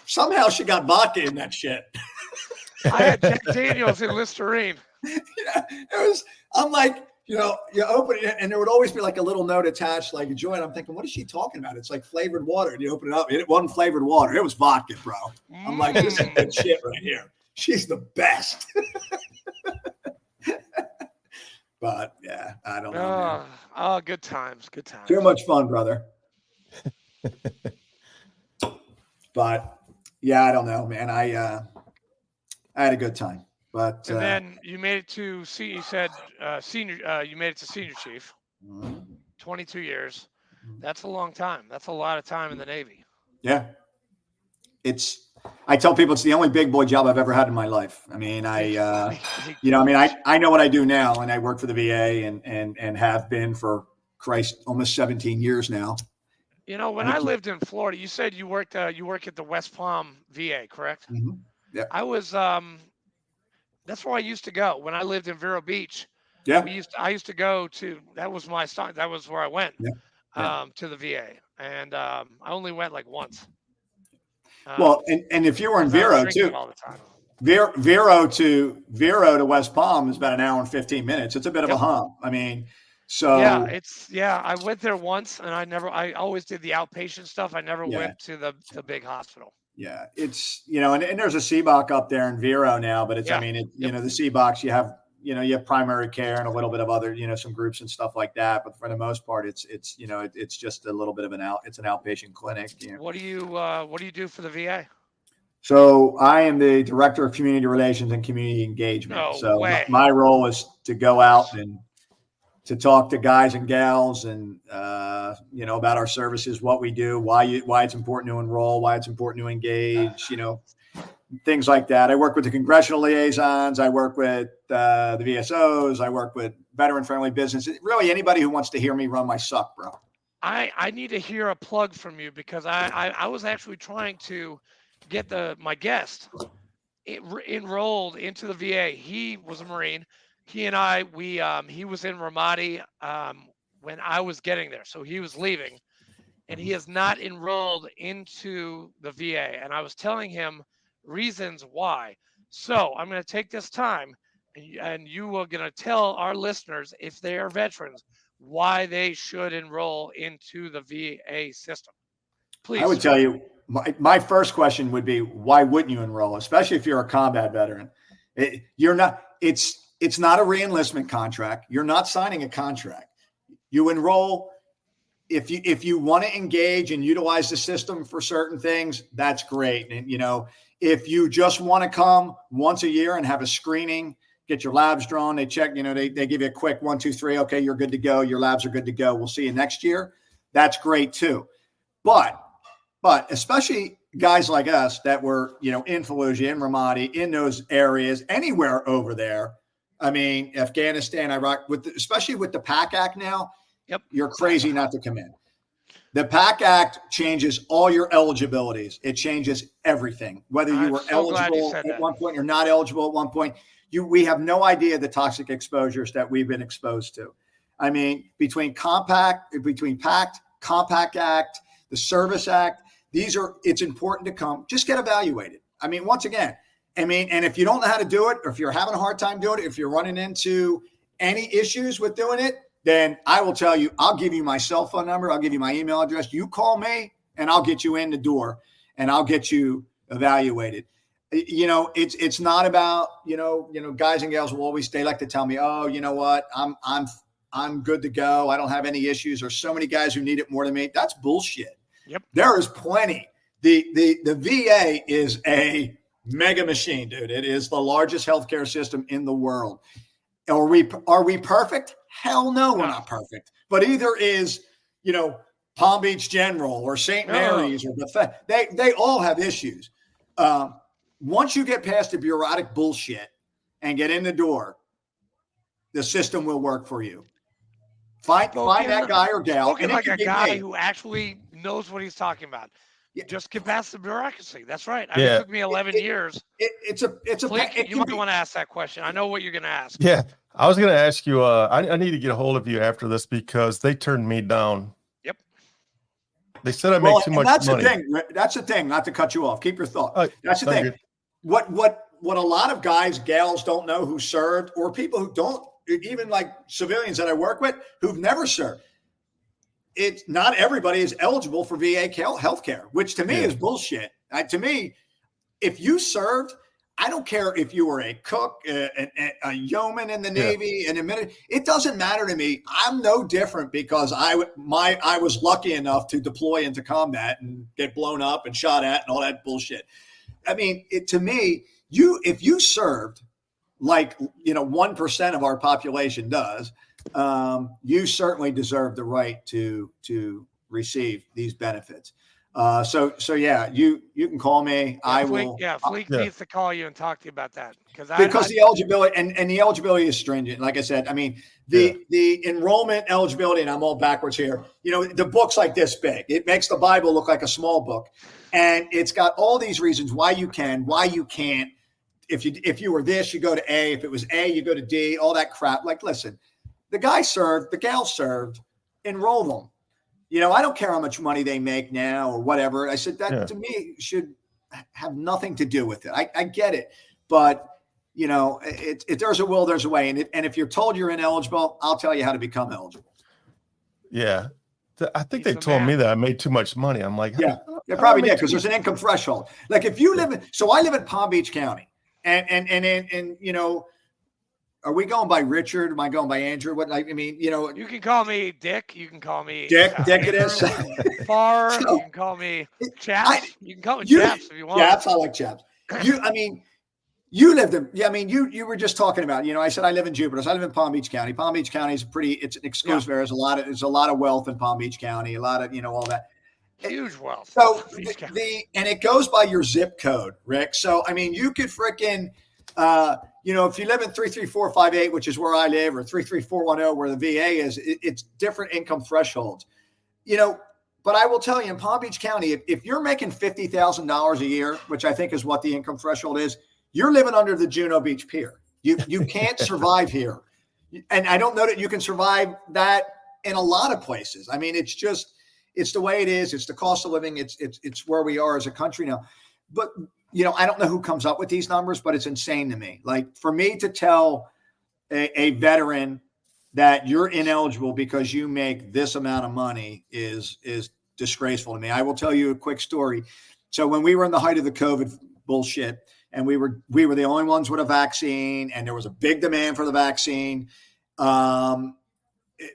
Somehow she got vodka in that shit. I had Jack Daniels in Listerine. Yeah, I'm like, you open it and there would always be like a little note attached, like a joint. I'm thinking, what is she talking about? It's like flavored water. And you open it up, it wasn't flavored water. It was vodka, bro. I'm like, this is good shit right here. She's the best. But yeah, I don't know. Oh, good times. Good times. Too much fun, brother. But yeah, I don't know, man. I had a good time. But and then you made it to you said senior. You made it to senior chief. 22 years. That's a long time. That's a lot of time in the Navy. Yeah. I tell people it's the only big boy job I've ever had in my life. I mean, I know what I do now, and I work for the VA and have been for almost 17 years now. You know, when I lived in Florida, you said you work at the West Palm VA, correct? Mm-hmm. Yeah. I was that's where I used to go when I lived in Vero Beach. Yeah. I used to go to, that was my start. That was where I went to the VA, and I only went like once. Well, and if you were in Vero too, all the time. Vero to West Palm is about an hour and 15 minutes. It's a bit of a hump. I mean, so I went there once, and I always did the outpatient stuff. I never went to the big hospital. Yeah, it's and there's a CBOC up there in Vero now, but it's the CBOCs you have primary care and a little bit of other some groups and stuff like that, but for the most part it's just a little bit of an outpatient clinic. What do you do for the VA? So I am the director of community relations and community engagement. My role is to go out and to talk to guys and gals and about our services, what we do, why it's important to enroll, why it's important to engage, things like that. I work with the congressional liaisons. I work with the VSOs. I work with veteran-friendly businesses. Really, anybody who wants to hear me run my suck, bro. I need to hear a plug from you, because I was actually trying to get my guest enrolled into the VA. He was a Marine. He and I, he was in Ramadi when I was getting there, so he was leaving, and he is not enrolled into the VA. And I was telling him reasons why. So I'm going to take this time, and you are going to tell our listeners, if they are veterans, why they should enroll into the VA system. Please. I would tell you, my first question would be, why wouldn't you enroll, especially if you're a combat veteran? It's not a re-enlistment contract. You're not signing a contract. You enroll if you want to engage and utilize the system for certain things. That's great. And if you just want to come once a year and have a screening, get your labs drawn, they check, they give you a quick 1, 2, 3. Okay, you're good to go. Your labs are good to go. We'll see you next year. That's great too. But especially guys like us that were, in Fallujah, in Ramadi, in those areas, anywhere over there. I mean, Afghanistan, Iraq, especially with the PAC Act now, you're crazy not to come in. The PAC Act changes all your eligibilities. It changes everything. Whether you were eligible at one point or not eligible at one point, we have no idea the toxic exposures that we've been exposed to. I mean, between PACT, Compact Act, the Service Act, it's important to come. Just get evaluated. I mean, once again, and if you don't know how to do it, or if you're having a hard time doing it, if you're running into any issues with doing it, then I will tell you, I'll give you my cell phone number. I'll give you my email address. You call me and I'll get you in the door and I'll get you evaluated. It's not about, guys and gals will always, they like to tell me, oh, you know what? I'm good to go. I don't have any issues. There's so many guys who need it more than me. That's bullshit. Yep. There is plenty. The VA is a mega machine, dude. It is the largest healthcare system in the world. Are we perfect? Hell no, we're not perfect. But either is, Palm Beach General or St. Mary's or Buffet. They all have issues. Once you get past the bureaucratic bullshit and get in the door, the system will work for you. Find that guy or gal. And like a guy who actually knows what he's talking about. Just get past the bureaucracy. That's right. It took me 11 years. You might want to ask that question. I know what you're going to ask. Yeah. I was going to ask you, I need to get a hold of you after this because they turned me down. Yep. They said I make too much money. That's the thing, not to cut you off. Keep your thought. That's the thing. What a lot of guys, gals don't know who served, or people who don't, even like civilians that I work with who've never served. It's not everybody is eligible for VA healthcare, which to me is bullshit. To me, if you served, I don't care if you were a cook, a yeoman in the Navy, an administrator. It doesn't matter to me. I'm no different because I was lucky enough to deploy into combat and get blown up and shot at and all that bullshit. I mean, to me, if you served, like, 1% of our population does, you certainly deserve the right to receive these benefits. So yeah, you can call me. I will. Yeah, Fleek needs to call you and talk to you about that because the eligibility and the eligibility is stringent. Like I said, I mean the enrollment eligibility, and I'm all backwards here. The book's like this big. It makes the Bible look like a small book, and it's got all these reasons why you can, why you can't. If you were this, you go to A. If it was A, you go to D. All that crap. Like, listen, the guy served, the gal served. Enroll them. I don't care how much money they make now or whatever. I said that to me should have nothing to do with it. I get it, but there's a will, there's a way. And if you're told you're ineligible, I'll tell you how to become eligible. Yeah. I think they told me that I made too much money. I'm like, yeah, they probably did, because there's an income threshold. Like if you live I live in Palm Beach County and are we going by Richard? Am I going by Andrew? You can call me Dick. You can call me Dick. Dick it is. Far. You can call me Chaps. You can call me Chaps if you want. Chaps, I like Chaps. You lived in. Yeah, you were just talking about. I said I live in Jupiter. So I live in Palm Beach County. Palm Beach County is it's an exclusive area. There's a lot of wealth in Palm Beach County. A lot of all that. Huge wealth. So and it goes by your zip code, Rick. So you could frickin'. If you live in 33458, which is where I live, or 33410, where the VA is, it's different income thresholds. But I will tell you, in Palm Beach County, if you're making $50,000 a year, which I think is what the income threshold is, you're living under the Juno Beach Pier. You can't survive here. And I don't know that you can survive that in a lot of places. It's the way it is. It's the cost of living. It's where we are as a country now. But I don't know who comes up with these numbers, but it's insane to me. Like, for me to tell a veteran that you're ineligible because you make this amount of money is disgraceful to me. I will tell you a quick story. So when we were in the height of the COVID bullshit, and we were the only ones with a vaccine, and there was a big demand for the vaccine,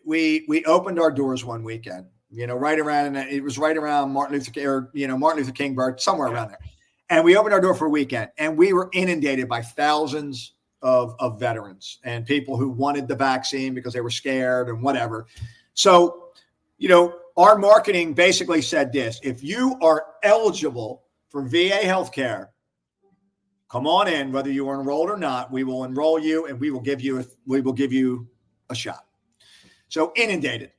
we opened our doors one weekend. Right around Martin Luther King birthday, somewhere around there. And we opened our door for a weekend, and we were inundated by thousands of veterans and people who wanted the vaccine because they were scared and whatever. So, our marketing basically said this: if you are eligible for VA healthcare, come on in, whether you are enrolled or not. We will enroll you, and we will give you a shot. So inundated.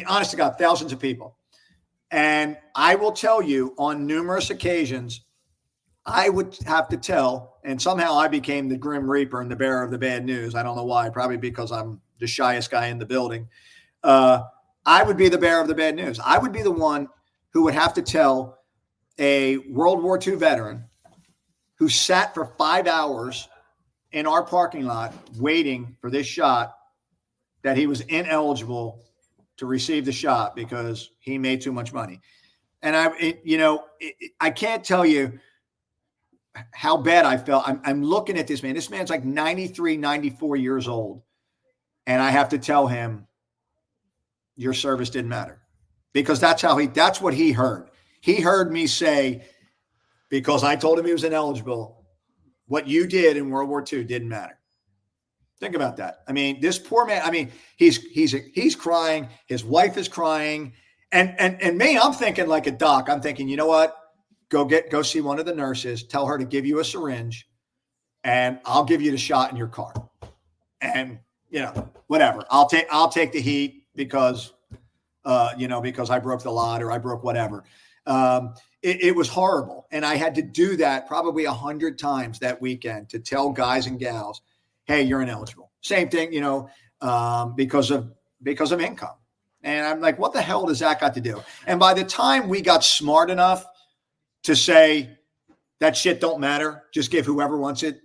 Honest to God, thousands of people. And I will tell you, on numerous occasions, I would have to tell, and somehow I became the Grim Reaper and the bearer of the bad news. I don't know why, probably because I'm the shyest guy in the building. I would be the bearer of the bad news. I would be the one who would have to tell a World War II veteran who sat for 5 hours in our parking lot waiting for this shot that he was ineligible to receive the shot because he made too much money. And I can't tell you how bad I felt. I'm looking at this man. This man's like 93, 94 years old. And I have to tell him, your service didn't matter, because that's what he heard. He heard me say, because I told him he was ineligible, what you did in World War II didn't matter. Think about that. This poor man, he's crying. His wife is crying. And me, I'm thinking like a doc. I'm thinking, you know what? Go see one of the nurses, tell her to give you a syringe, and I'll give you the shot in your car. And, whatever. I'll take the heat because I broke the lot or I broke whatever. It was horrible. And I had to do that probably 100 times that weekend to tell guys and gals, hey, you're ineligible. Same thing, because of income. And I'm like, what the hell does that got to do? And by the time we got smart enough to say that shit don't matter, just give whoever wants it,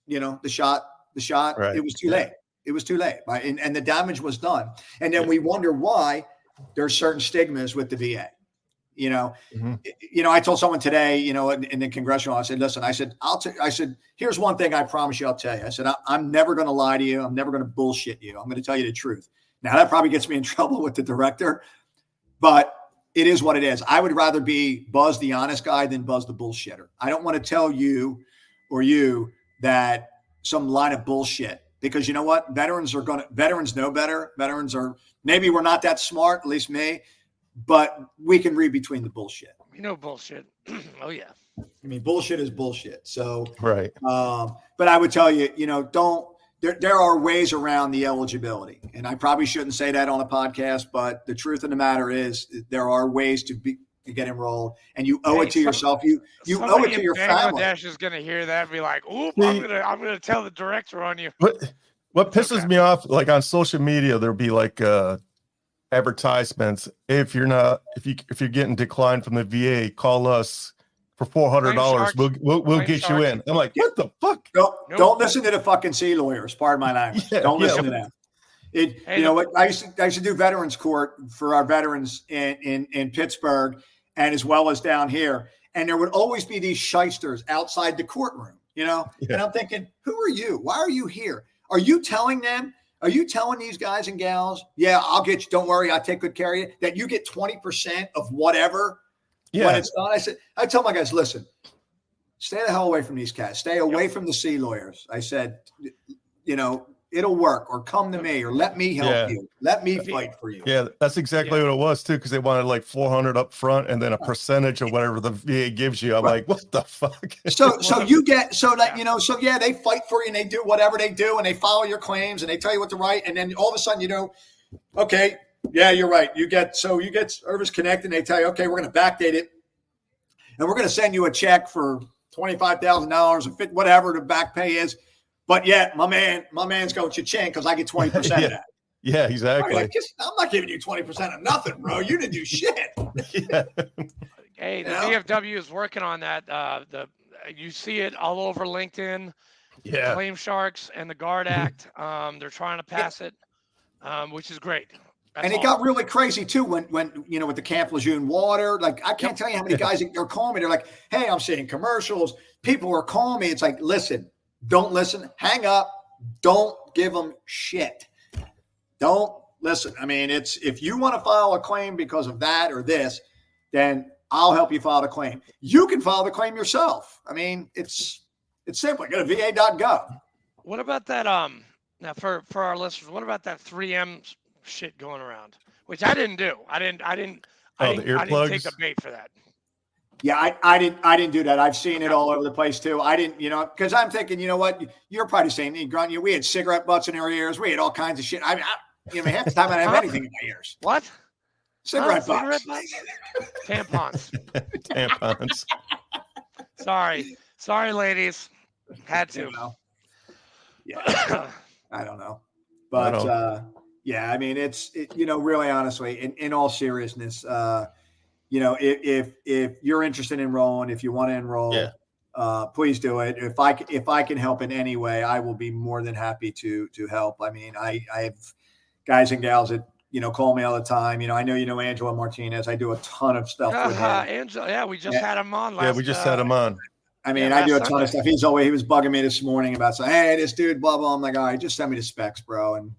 the shot, right. It was too late. It was too late. And the damage was done. And then we wonder why there's certain stigmas with the VA. I told someone today, in the congressional, I said, listen, I said, here's one thing I promise you, I'll tell you. I said, I'm never going to lie to you. I'm never going to bullshit you. I'm going to tell you the truth. Now that probably gets me in trouble with the director, but it is what it is. I would rather be Buzz the honest guy than Buzz the bullshitter. I don't want to tell you that some line of bullshit, because you know what? Veterans know better. Maybe we're not that smart, at least me, but we can read between the bullshit. We know bullshit. Oh yeah. I mean, bullshit is bullshit. So, right. But I would tell you, there are ways around the eligibility, and I probably shouldn't say that on a podcast, but the truth of the matter is there are ways to get enrolled, and you owe it to yourself. You owe it to your family. Bangladesh is going to hear that and be like, "Oop, I'm gonna tell the director on you." What pisses me off, like on social media, there'll be like advertisements. If you're getting declined from the VA, call us for $400. We'll get you in. I'm like, what the fuck? Don't listen to the fucking sea lawyers. Pardon my language. Don't listen to them. You know what? I used to do veterans court for our veterans in Pittsburgh, and as well as down here. And there would always be these shysters outside the courtroom, And I'm thinking, who are you? Why are you here? Are you telling these guys and gals, yeah, I'll get you, don't worry, I take good care of you, that you get 20% of whatever when it's done? I tell my guys, listen, stay the hell away from these cats. Stay away from the sea lawyers. I said, it'll work, or come to me, or let me help you. Let me fight for you. Yeah, that's exactly what it was too, because they wanted like $400 up front and then a percentage of whatever the VA gives you. I'm like, what the fuck? So they fight for you and they do whatever they do and they follow your claims and they tell you what to write, and then all of a sudden okay, yeah, you're right. You get Service Connect and they tell you, okay, we're going to backdate it and we're going to send you a check for $25,000 or whatever the back pay is. But yet, my man's going cha-ching because I get 20% of that. Yeah, exactly. I'm not giving you 20% of nothing, bro. You didn't do shit. Yeah. Hey, the VFW is working on that. You see it all over LinkedIn. Yeah. Claim Sharks and the Guard Act. They're trying to pass it, which is great. And it got really crazy too when with the Camp Lejeune water. Like, I can't tell you how many guys are calling me. They're like, "Hey, I'm seeing commercials. People are calling me." It's like, listen. Don't listen. Hang up. Don't give them shit. Don't listen. I mean, if you want to file a claim because of that or this, then I'll help you file the claim. You can file the claim yourself. I mean, it's simple. Go to va.gov. What about that? Now for our listeners, what about that 3M shit going around? Which I didn't do. I didn't take the bait for that. Yeah, I didn't do that. I've seen it all over the place too. I didn't, because I'm thinking, you know what? You're probably saying, Grunt, we had cigarette butts in our ears. We had all kinds of shit. Half the time I didn't have anything in my ears. What? Cigarette butts. Tampons. Tampons. Sorry, ladies. Had to. Yeah. I don't know. But yeah, I mean, really honestly, in all seriousness, if you're interested in enrolling, if you want to enroll, please do it. If I can help in any way, I will be more than happy to help. I mean, I have guys and gals that, call me all the time. I know, Angelo Martinez. I do a ton of stuff with him. Angelo, yeah, we just had him on last. Yeah, we just had him on. I mean, I do a ton of stuff. He was bugging me this morning about saying, "Hey, this dude, blah, blah." I'm like, all right, just send me the specs, bro. And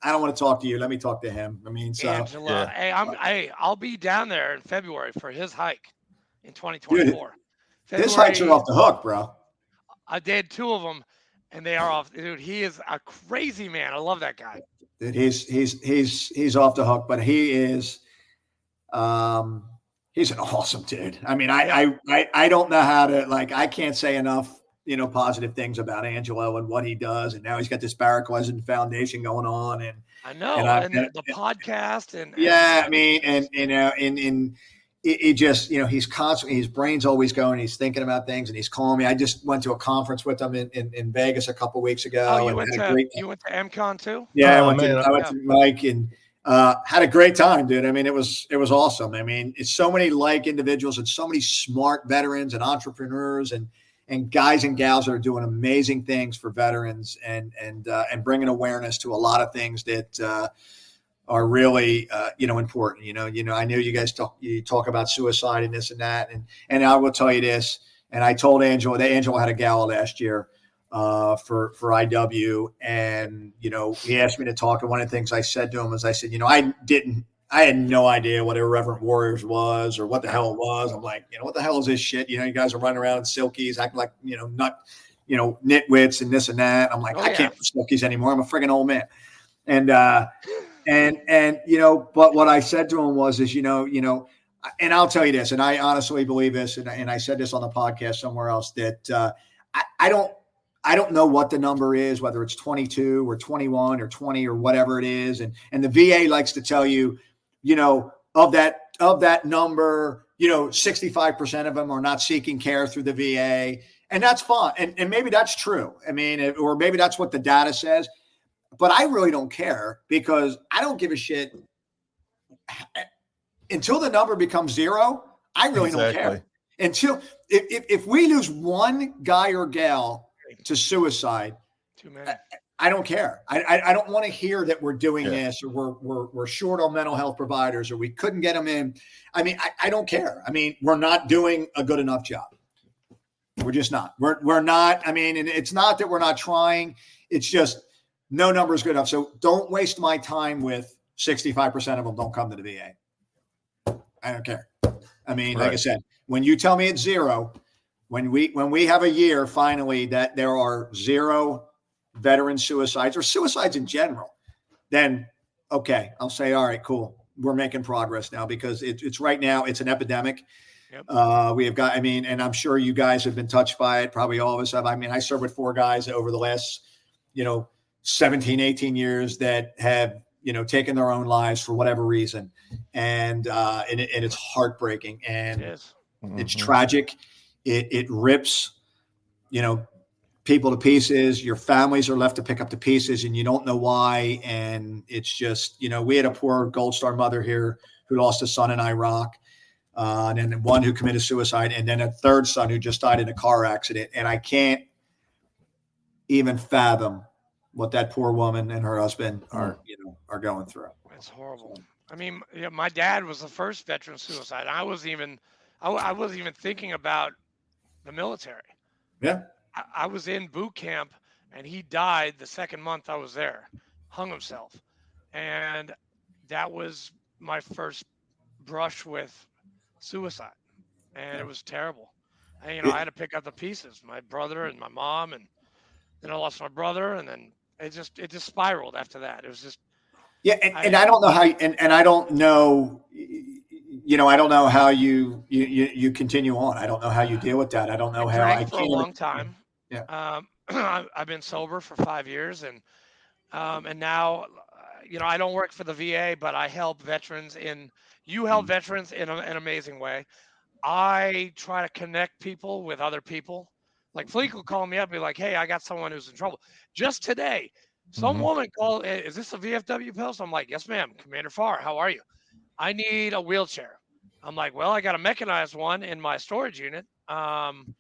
I don't want to talk to you. Let me talk to him. I mean, so Angela, I'll be down there in February for his hike in 2024. Dude, his hikes are off the hook, bro. I did 2 of them, and they are off. Dude, he is a crazy man. I love that guy. Dude, he's off the hook, but he is, he's an awesome dude. I mean, I don't know how to, I can't say enough, positive things about Angelo and what he does. And now he's got this Barrack Legend Foundation going on. And I know, and the podcast and I mean, and it just, he's constantly, his brain's always going, he's thinking about things and he's calling me. I just went to a conference with him in Vegas a couple of weeks ago. Oh, you went to MCon too? Yeah, I went to Mike and had a great time, dude. I mean, it was awesome. I mean, it's so many individuals and so many smart veterans and entrepreneurs and guys and gals that are doing amazing things for veterans and bringing awareness to a lot of things that are really important. I know you guys talk about suicide and this and that, and I will tell you this. And I told Angela that Angela had a gala last year for IW, and he asked me to talk. And one of the things I said to him was, I said, I had no idea what Irreverent Warriors was or what the hell it was. I'm like, what the hell is this shit? You guys are running around in silkies, acting like, nitwits and this and that. I'm like, I can't push Smokies anymore. I'm a friggin' old man. And but what I said to him was, and I'll tell you this, and I honestly believe this, and I said this on the podcast somewhere else, that I don't know what the number is, whether it's 22 or 21 or 20 or whatever it is. And the VA likes to tell you, of that number, 65% of them are not seeking care through the VA. And that's fine. And maybe that's true. I mean, or maybe that's what the data says. But I really don't care, because I don't give a shit until the number becomes zero. I really don't care. Until if we lose one guy or gal to suicide, too many. I don't care. I don't want to hear that we're doing this, or we're short on mental health providers, or we couldn't get them in. I mean, I don't care. I mean, we're not doing a good enough job. We're just not. We're not. I mean, and it's not that we're not trying. It's just no number is good enough. So don't waste my time with 65% of them don't come to the VA. I don't care. I mean, like I said, when you tell me it's zero, when we have a year finally that there are zero veteran suicides or suicides in general, then okay, I'll say, all right, cool. We're making progress now, because it's right now, it's an epidemic. Yep. We have got, and I'm sure you guys have been touched by it. Probably all of us have. I mean, I served with 4 guys over the last, 17, 18 years that have, taken their own lives for whatever reason. And it's heartbreaking, and it's tragic. It rips, people to pieces. Your families are left to pick up the pieces, and you don't know why. And it's just, we had a poor Gold Star mother here who lost a son in Iraq, and then one who committed suicide, and then a third son who just died in a car accident. And I can't even fathom what that poor woman and her husband are going through. It's horrible. I mean, my dad was the first veteran suicide. I wasn't even thinking about the military. Yeah. I was in boot camp, and he died the second month I was there, hung himself. And that was my first brush with suicide. And it was terrible. And, I had to pick up the pieces, my brother and my mom, and then I lost my brother, and then it just spiraled after that. It was just. Yeah. And I don't know how, and I don't know, I don't know how you continue on. I don't know how you deal with that. I don't know how I for a long time. Yeah. I've been sober for 5 years, and now, I don't work for the VA, but I help veterans you help veterans in an amazing way. I try to connect people with other people. Like Fleek will call me up and be like, hey, I got someone who's in trouble. Just today, some woman called, is this a VFW post? I'm like, yes, ma'am. Commander Farr, how are you? I need a wheelchair. I'm like, well, I got a mechanized one in my storage unit. And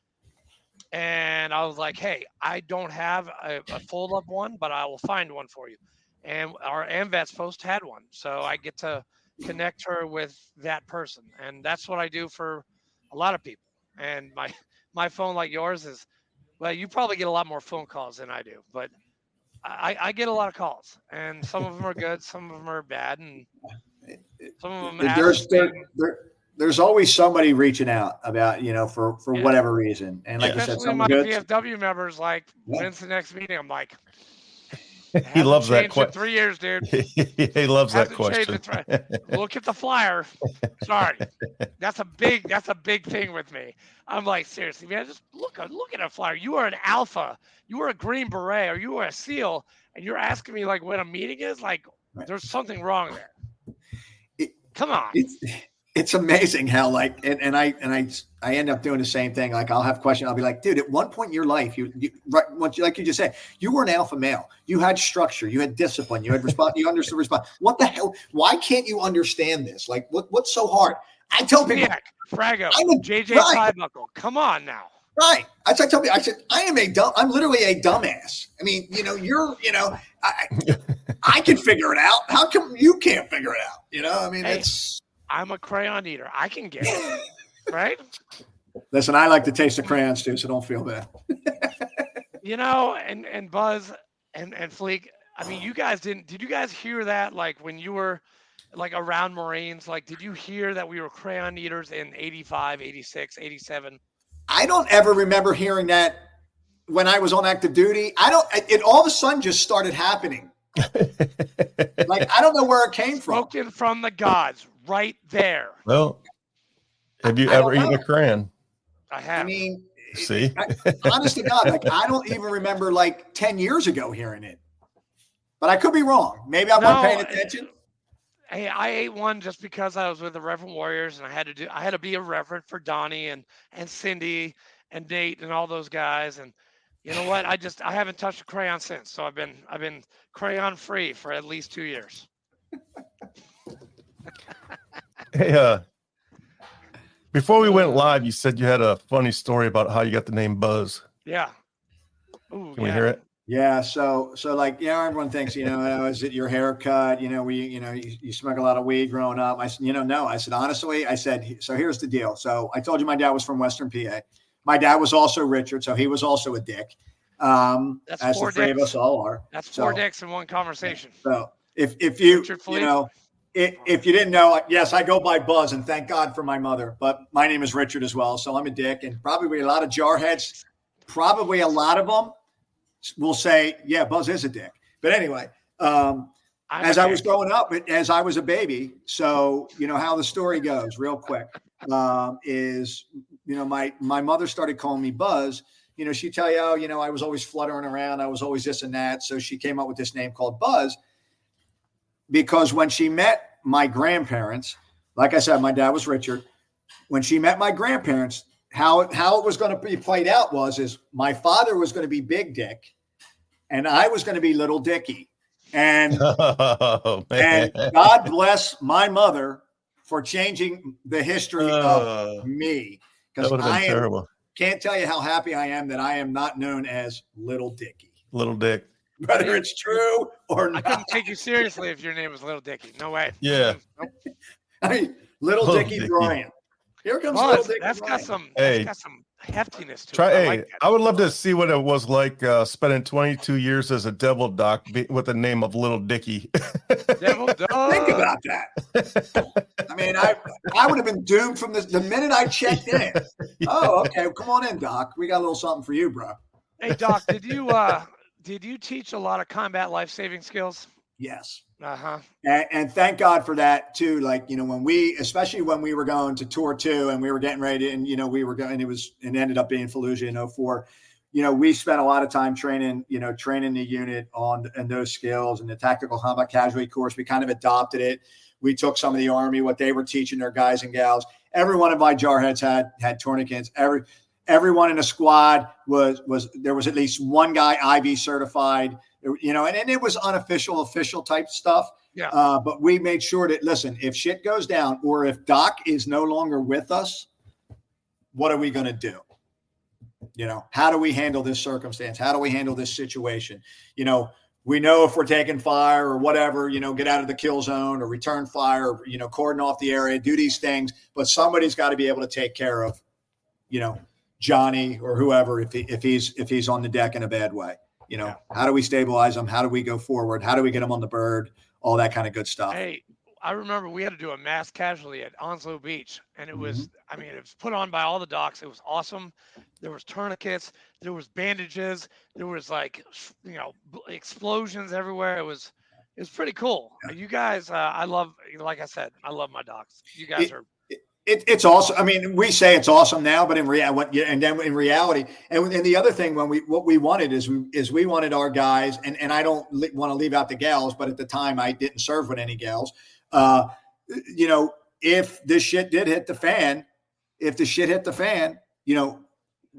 I was like, hey, I don't have a fold-up one, but I will find one for you. And our AMVETS post had one. So I get to connect her with that person. And that's what I do for a lot of people. And my phone, like yours, is, well, you probably get a lot more phone calls than I do. But I get a lot of calls. And some of them are good. Some of them are bad. And some of them there's always somebody reaching out about, for whatever reason. And like I said, some my good VFW members, like, when's the next meeting? I'm like, he loves that question. 3 years, dude. He loves that question. Look at the flyer. Sorry. That's a big thing with me. I'm like, seriously, man, just look at a flyer. You are an alpha. You are a Green Beret, or you are a SEAL, and you're asking me like when a meeting is. Like, there's something wrong there. Come on. It's amazing how and I end up doing the same thing. Like, I'll have questions. I'll be like, dude, at one point in your life, like you just said, you were an alpha male. You had structure. You had discipline. You had response. You understood response. What the hell? Why can't you understand this? Like, what's so hard? I tell people, Frago, JJ Fivebuckle. Come on now. Right. I tell people, I said, I'm literally a dumbass. I mean, I can figure it out. How come you can't figure it out? I mean, I'm a crayon eater. I can get it, right? Listen, I like to taste the crayons too, so don't feel bad. And Buzz and Fleek, I mean, did you guys hear that? Like, when you were like around Marines, like, did you hear that we were crayon eaters in 85, 86, 87? I don't ever remember hearing that when I was on active duty. It all of a sudden just started happening. Like, I don't know where it came from. Spoken from the gods right there. Well, have you ever eaten a crayon? I have. I mean, see, honest to God, like, I don't even remember like 10 years ago hearing it, but I could be wrong. Maybe I wasn't paying attention. Hey, I ate one just because I was with the Reverend Warriors, and I had to be a reverend for Donnie and Cindy and Nate and all those guys. And you know what? I haven't touched a crayon since. So I've been crayon free for at least 2 years. Hey, before we went live, you said you had a funny story about how you got the name Buzz. Yeah. Ooh, Can we hear it? Yeah. So like, everyone thinks, is it your haircut? You smoke a lot of weed growing up. I said, no. I said, honestly, so here's the deal. So I told you my dad was from Western PA. My dad was also Richard, so he was also a dick. That's as the three of us all are. That's four dicks in one conversation. So if you, if you didn't know, yes, I go by Buzz, and thank God for my mother, but my name is Richard as well. So I'm a dick, and probably a lot of jarheads, probably a lot of them will say, yeah, Buzz is a dick. But anyway, as I was growing up, as I was a baby, so how the story goes real quick, is, my mother started calling me Buzz. She'd tell you, I was always fluttering around. I was always this and that. So she came up with this name called Buzz, because when she met my grandparents, like I said, my dad was Richard. When she met my grandparents, how it was going to be played out is my father was going to be Big Dick and I was going to be Little Dicky. And, and God bless my mother for changing the history of me. Because can't tell you how happy I am that I am not known as Little Dicky. Little Dick. Whether it's true or not. I couldn't take you seriously if your name was Little Dicky. No way. Yeah. Nope. I mean, Little Dicky Bryan. Here comes Little Dicky That's Bryan. got some heftiness to it. I would love to see what it was like spending 22 years as a devil doc with the name of Little Dicky. Devil dog. Think about that. I mean, I would have been doomed from the minute I checked in. Oh, okay. Come on in, Doc. We got a little something for you, bro. Hey, Doc, did you teach a lot of combat life-saving skills? Yes. Uh-huh. And thank God for that too. Like, especially when we were going to tour 2 and we were getting ready and, we were going, it ended up being Fallujah in 04. We spent a lot of time training the unit and those skills, and the tactical combat casualty course. We kind of adopted it. We took some of the Army, what they were teaching their guys and gals. Every one of my jarheads had tourniquets. Everyone in the squad there was at least one guy IV certified, and it was unofficial, official type stuff. Yeah. But we made sure that, listen, if shit goes down or if Doc is no longer with us, what are we going to do? How do we handle this circumstance? How do we handle this situation? We know if we're taking fire or whatever, get out of the kill zone or return fire, or, cordon off the area, do these things, but somebody's got to be able to take care of, Johnny or whoever, if he's on the deck in a bad way. How do we stabilize him? How do we go forward? How do we get him on the bird? All that kind of good stuff. Hey, I remember we had to do a mass casualty at Onslow Beach, and it was, it was put on by all the docs. It was awesome. There was tourniquets, there was bandages, there was explosions everywhere. It was pretty cool. Yeah. You guys, like I said, I love my docs. You guys are. It's awesome. I mean, we say it's awesome now, but in reality, and the other thing, what we wanted is we wanted our guys, and I don't want to leave out the gals, but at the time I didn't serve with any gals. If this shit did hit the fan,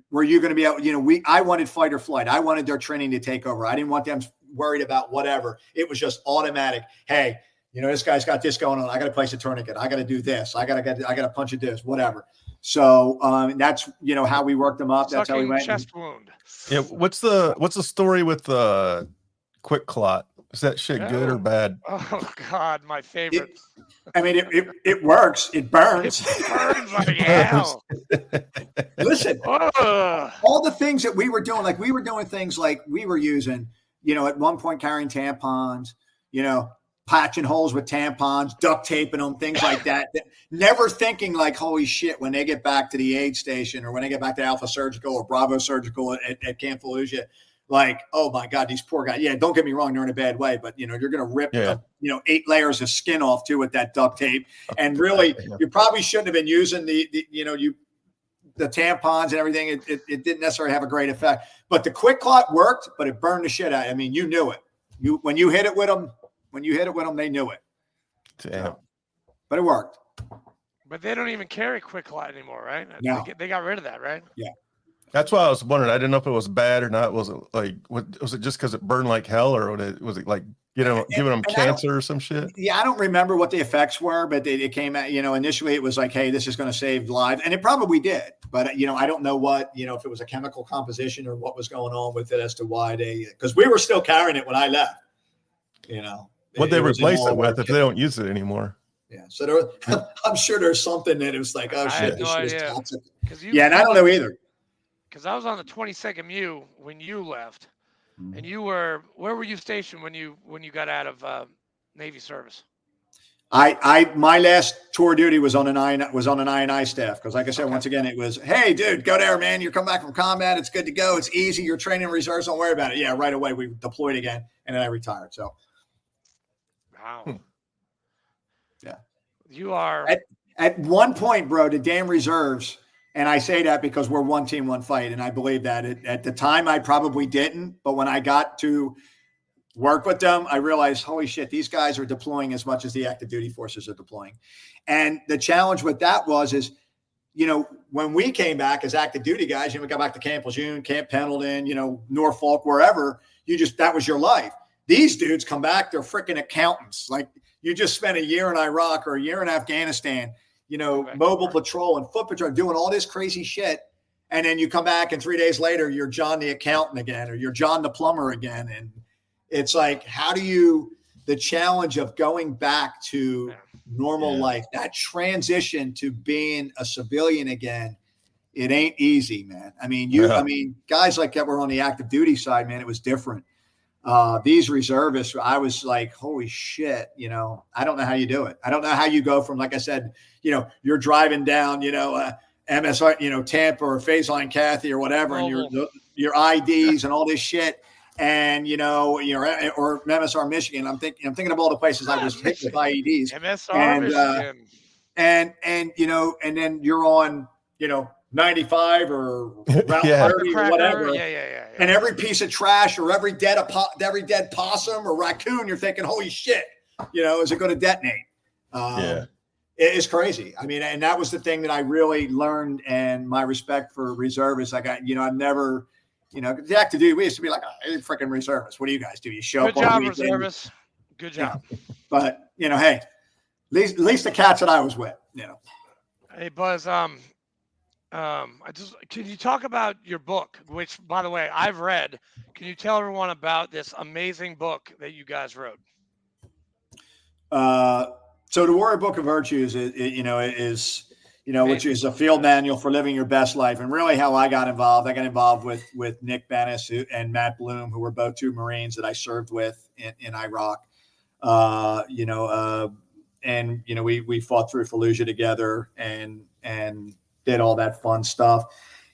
were you going to be able, I wanted fight or flight. I wanted their training to take over. I didn't want them worried about whatever. It was just automatic. Hey, this guy's got this going on. I got to place a tourniquet. I got to do this. I got to punch a disc, whatever. So that's, how we worked them up. That's how we went. Chest wound. Yeah. What's the story with the quick clot? Is that shit good or bad? Oh God, my favorite. It works. It burns. It burns like hell. Listen, all the things that we were doing, we were doing things like we were using, at one point carrying tampons, patching holes with tampons, duct taping them, things like that. Never thinking like, holy shit, when they get back to the aid station or when they get back to Alpha Surgical or Bravo Surgical at Camp Fallujah, like, oh my God, these poor guys. Yeah, don't get me wrong, they're in a bad way, but you're going to rip 8 layers of skin off too with that duct tape. And really, you probably shouldn't have been using the tampons and everything. It didn't necessarily have a great effect, but the quick clot worked, but it burned the shit out. I mean, you knew it. When you hit it with them, they knew it. Damn. But it worked. But they don't even carry quick clot anymore, right? No. They got rid of that, right? Yeah. That's why I was wondering. I didn't know if it was bad or not. Was it just because it burned like hell, or was it like giving them cancer or some shit? Yeah, I don't remember what the effects were, but it came out. Initially it was like, hey, this is going to save lives, and it probably did. But I don't know what if it was a chemical composition or what was going on with it as to why because we were still carrying it when I left. What they replace it with if they don't use it anymore. Yeah, so I'm sure there's something that it was like, oh shit, this is toxic. And I don't know either. Because I was on the 22nd MU when you left, and where were you stationed when you got out of Navy service? My last tour duty was on an I&I staff because, like I said, once again, it was, hey, dude, go there, man. You're coming back from combat. It's good to go. It's easy. You're training reserves. Don't worry about it. Yeah, right away we deployed again, and then I retired. So, wow, yeah, you are at one point, bro. The damn reserves. And I say that because we're one team, one fight. And I believe that at the time I probably didn't. But when I got to work with them, I realized, holy shit, these guys are deploying as much as the active duty forces are deploying. And the challenge with that is, when we came back as active duty guys, we got back to Camp Lejeune, Camp Pendleton, Norfolk, wherever, that was your life. These dudes come back, they're freaking accountants. Like you just spent a year in Iraq or a year in Afghanistan, mobile patrol and foot patrol, doing all this crazy shit. And then you come back and 3 days later, you're John the accountant again, or you're John the plumber again. And it's like, the challenge of going back to normal life, that transition to being a civilian again, it ain't easy, man. I mean, guys like that were on the active duty side, man, it was different. These reservists, I was like, holy shit, I don't know how you do it. I don't know how you go from, like I said, you're driving down, MSR, Tampa or Phase Line Kathy or whatever, and your IDs and all this shit. And, or MSR Michigan, I'm thinking of all the places I was hit with IEDs. MSR Michigan. And then you're on, 95 or Route 30 or whatever. Yeah. And every piece of trash or every dead possum or raccoon, you're thinking, holy shit, is it going to detonate? It's crazy. I mean, and that was the thing that I really learned, and my respect for reservists. I got, I've never, the active duty, we used to be like, hey, freaking reservists. What do you guys do? You show up. Good job, reservists. Good job. But, hey, at least the cats that I was with, Hey, Buzz, can you talk about your book, which, by the way, I've read. Can you tell everyone about this amazing book that you guys wrote? So the Warrior Book of Virtues is which is a field manual for living your best life. And really how I got involved with Nick Bennis and Matt Bloom, who were both two Marines that I served with in Iraq. We fought through Fallujah together and did all that fun stuff.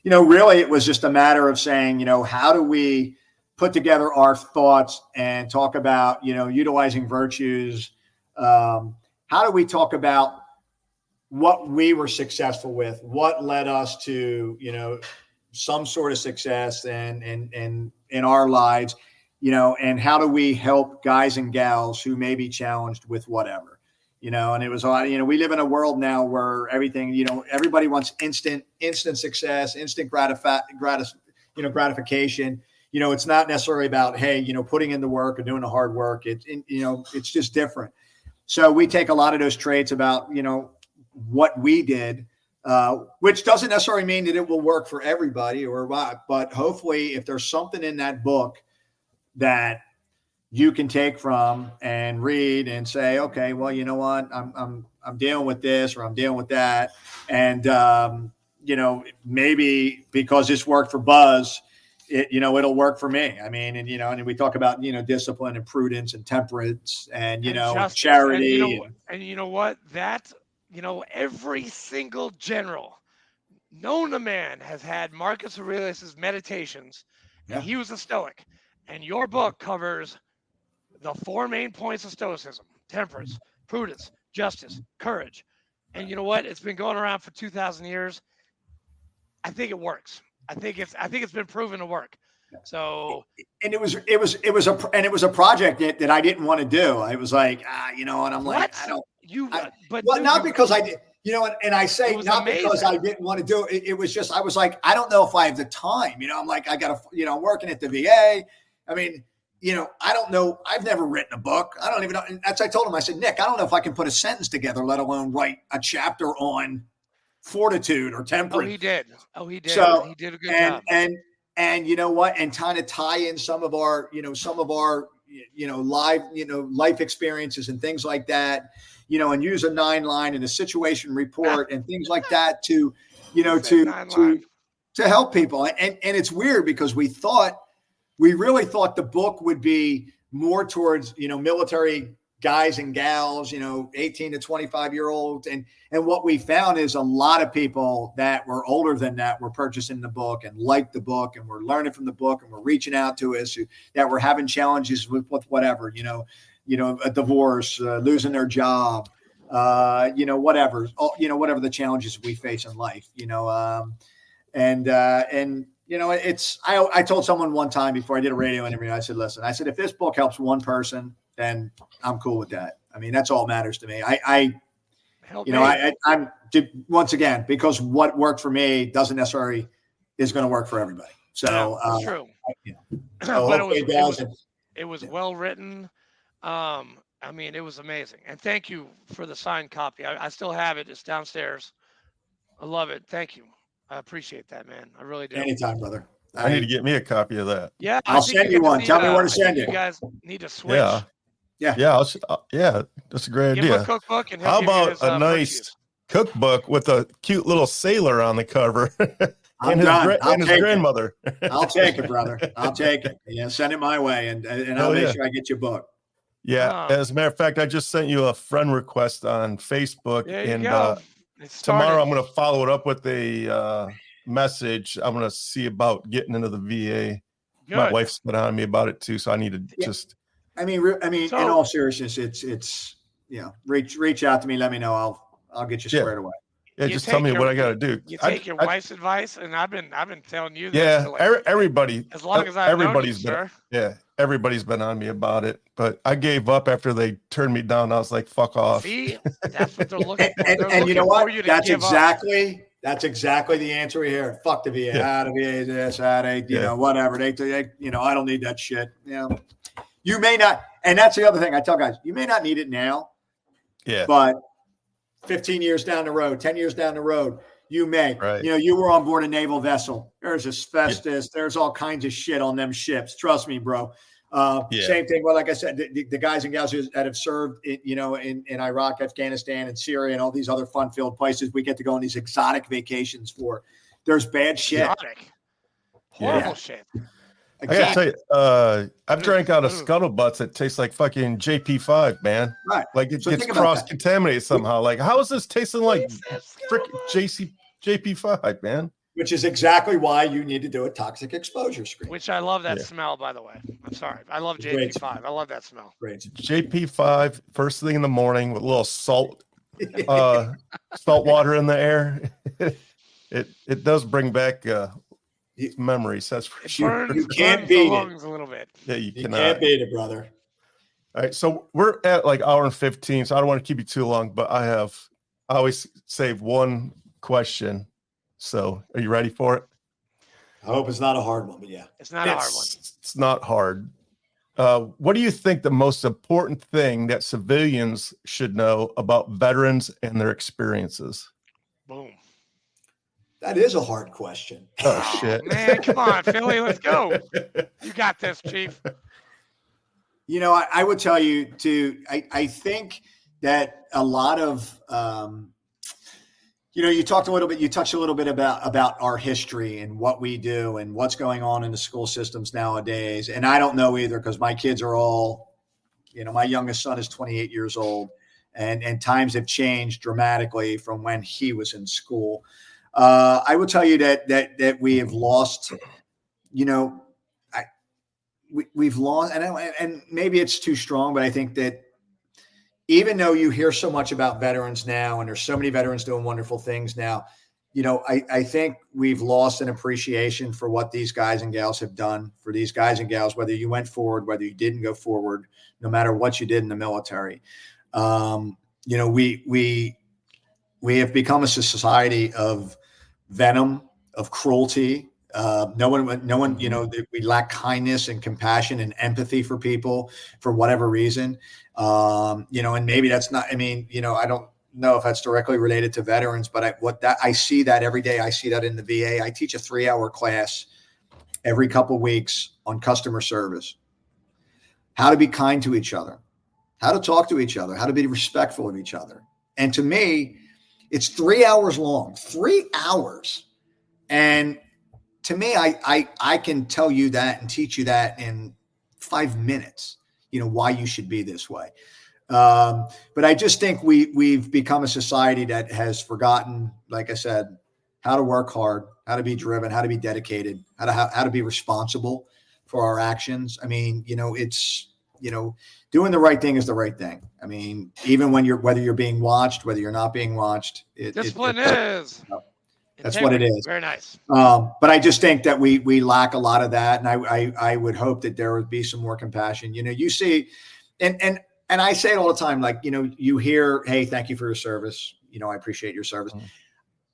Really it was just a matter of saying, how do we put together our thoughts and talk about, utilizing virtues. How do we talk about what we were successful with, what led us to, some sort of success and in our lives, and how do we help guys and gals who may be challenged with whatever, and it was, we live in a world now where everything, everybody wants instant success, instant gratification. It's not necessarily about, hey, putting in the work or doing the hard work. It's just different. So we take a lot of those traits about, what we did, which doesn't necessarily mean that it will work for everybody or what, but hopefully if there's something in that book that you can take from and read and say, okay, well, you know what, I'm dealing with this or I'm dealing with that. And, maybe because this worked for Buzz, it'll work for me. I mean, and we talk about, discipline and prudence and temperance and, charity. And you know what? That, every single general known to man has had Marcus Aurelius's Meditations, and he was a Stoic. And your book covers the 4 main points of Stoicism: temperance, prudence, justice, courage. And you know what? It's been going around for 2,000 years. I think it works. I think it's been proven to work. So, and it was a project that I didn't want to do. I was like, and I'm like, not because I did, and I say not amazing. Because I didn't want to do it. It was just, I was like, I don't know if I have the time, I'm like, I got to, I'm working at the VA. I mean, I don't know. I've never written a book. I don't even know. And I told him, I said, Nick, I don't know if I can put a sentence together, let alone write a chapter on fortitude or temperance. Oh, he did. So, he did a good job. And you know what? And kind of tie in some of our live, life experiences and things like that, and use a 9-line and a situation report and things like that to help people. And it's weird because we really thought the book would be more towards, military guys and gals, 18 to 25-year-olds. And what we found is a lot of people that were older than that were purchasing the book and liked the book and were learning from the book and were reaching out to us that were having challenges with whatever, a divorce, losing their job, whatever the challenges we face in life, I told someone one time before I did a radio interview, I said, listen, if this book helps one person, then I'm cool with that. I mean, that's all that matters to me. I'm once again, because what worked for me doesn't necessarily is going to work for everybody. So, true. But it was well written. I mean, it was amazing. And thank you for the signed copy. I still have it. It's downstairs. I love it. Thank you. I appreciate that, man. I really do. Anytime, brother. I need to get me a copy of that. Yeah, I'll send you one. Tell me where to send it. You guys need to switch. Yeah. That's a great Give him idea. a cookbook and how about a nice cookbook with a cute little sailor on the cover? And his grandmother. I'll take it, brother. I'll take it. Yeah, send it my way, and I'll make sure I get your book. Yeah. As a matter of fact, I just sent you a friend request on Facebook, and tomorrow I'm going to follow it up with a message. I'm going to see about getting into the VA. Good. My wife's been on me about it too, so I need to just. I mean, in all seriousness, it's reach out to me. Let me know. I'll get you squared away. Yeah, just tell me what I got to do. You take your wife's advice, and I've been telling you. Yeah, everybody. As long as everybody's been. Yeah, everybody's been on me about it, but I gave up after they turned me down. I was like, "Fuck off." See, that's what they're looking for. And you know what? That's exactly the answer we hear. Fuck the VA. Out of VA, this, whatever. They, I don't need that shit. You may not, and that's the other thing I tell guys. You may not need it now. Yeah. But 15 years down the road, 10 years down the road, you may. Right. You were on board a naval vessel. There's asbestos. There's all kinds of shit on them ships. Trust me, bro. Same thing. Well, like I said, the guys and gals that have served, in Iraq, Afghanistan, and Syria, and all these other fun-filled places, we get to go on these exotic vacations for. There's bad shit. Horrible shit. I gotta tell you, I've drank out of Scuttlebutts that taste like fucking JP5, man. Right. Like it gets cross-contaminated somehow. Like, how is this tasting like frickin' JP5, man? Which is exactly why you need to do a toxic exposure screen. Which I love that smell, by the way. I'm sorry. I love JP5. I love that smell. Great. JP5, first thing in the morning with a little salt water in the air. It does bring back memories. That's for sure. You can't beat it. A little bit. Yeah, you can't beat it, brother. All right, so we're at like hour and 15, so I don't want to keep you too long, but I always save one question. So are you ready for it? I hope it's not a hard one, but yeah. It's not a hard one. It's not hard. What do you think the most important thing that civilians should know about veterans and their experiences? Boom. That is a hard question. Oh, shit. Man, come on, Philly, let's go. You got this, Chief. I would tell you I think that a lot of You touched a little bit about our history and what we do and what's going on in the school systems nowadays. And I don't know either, because my kids are all, my youngest son is 28 years old, and times have changed dramatically from when he was in school. I will tell you that we have lost, we've lost, and maybe it's too strong, but I think that even though you hear so much about veterans now, and there's so many veterans doing wonderful things now, I think we've lost an appreciation for what these guys and gals have done for these guys and gals, whether you went forward, whether you didn't go forward, no matter what you did in the military. We have become a society of venom, of cruelty. No one, we lack kindness and compassion and empathy for people for whatever reason. And maybe that's not, I don't know if that's directly related to veterans, but I see that every day. I see that in the VA. I teach a 3-hour class every couple of weeks on customer service, how to be kind to each other, how to talk to each other, how to be respectful of each other. And to me, it's 3 hours long, 3 hours. And to me, I can tell you that and teach you that in 5 minutes, why you should be this way. But I just think we've become a society that has forgotten, like I said, how to work hard, how to be driven, how to be dedicated, how to be responsible for our actions. It's, doing the right thing is the right thing. Even whether you're being watched, whether you're not being watched, discipline is. That's what it is. Very nice. But I just think that we lack a lot of that. And I would hope that there would be some more compassion. You see, and I say it all the time, like, you hear, hey, thank you for your service. I appreciate your service. Mm-hmm.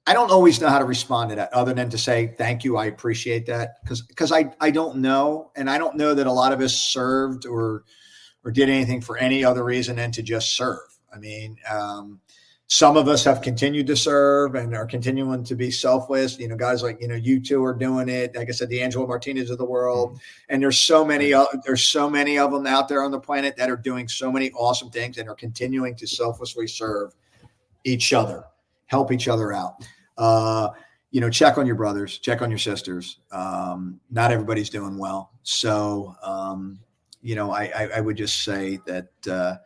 I don't always know how to respond to that other than to say, thank you. I appreciate that. Because I don't know. And I don't know that a lot of us served or did anything for any other reason than to just serve. Some of us have continued to serve and are continuing to be selfless. Guys like, you two are doing it. Like I said, the Angelo Martinez of the world. And there's so many of them out there on the planet that are doing so many awesome things and are continuing to selflessly serve each other, help each other out. Check on your brothers, check on your sisters. Not everybody's doing well. So, I would just say that,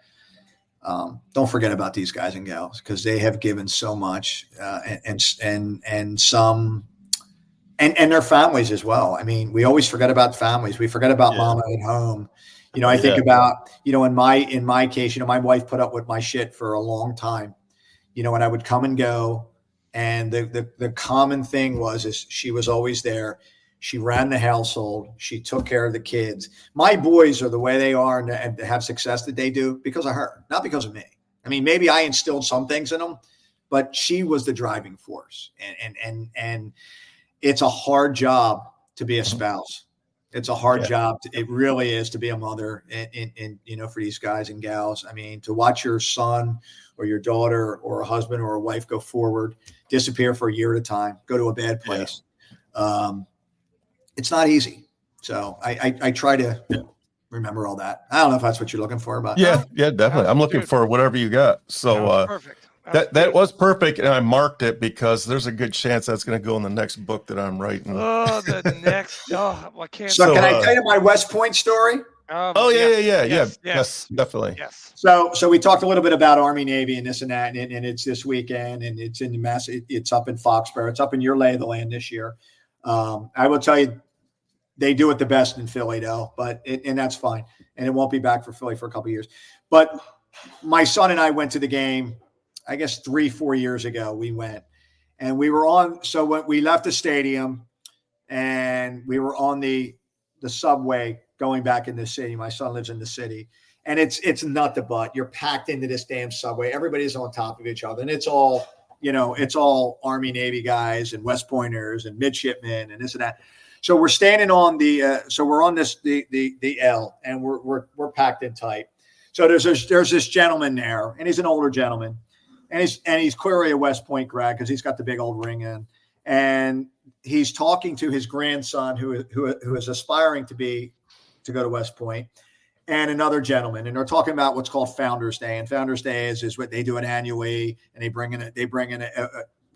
don't forget about these guys and gals, because they have given so much, and some, and their families as well. We always forget about families. We forget about mama at home. I think about, in my case, my wife put up with my shit for a long time, and I would come and go. And the common thing is she was always there. She ran the household. She took care of the kids. My boys are the way they are and have success that they do because of her, not because of me. Maybe I instilled some things in them, but she was the driving force. And it's a hard job to be a spouse. It's a hard job. It really is to be a mother and for these guys and gals. To watch your son or your daughter or a husband or a wife go forward, disappear for a year at a time, go to a bad place. It's not easy. So I try to remember all that. I don't know if that's what you're looking for, but yeah, definitely. I'm looking for whatever you got. So perfect. That was perfect, and I marked it because there's a good chance that's going to go in the next book that I'm writing. Oh, the next. I can't. So can I tell you my West Point story? Yes, definitely. Yes. So we talked a little bit about Army, Navy, and this and that, and it's this weekend, and it's in it's up in Foxborough. It's up in your lay of the land this year. I will tell you, they do it the best in Philly, though, and that's fine. And it won't be back for Philly for a couple of years. But my son and I went to the game, I guess 3-4 years ago. We went, and we were on. So when we left the stadium, and we were on the subway going back in the city. My son lives in the city, and it's nut to butt. You're packed into this damn subway. Everybody's on top of each other, and it's all Army, Navy guys and West Pointers and midshipmen and this and that. So we're standing on the L, and we're packed in tight. So there's this gentleman there, and he's an older gentleman, and he's clearly a West Point grad because he's got the big old ring in, and he's talking to his grandson who is aspiring to go to West Point, and another gentleman, and they're talking about what's called Founders Day. And Founders Day is what they do it annually, and they bring in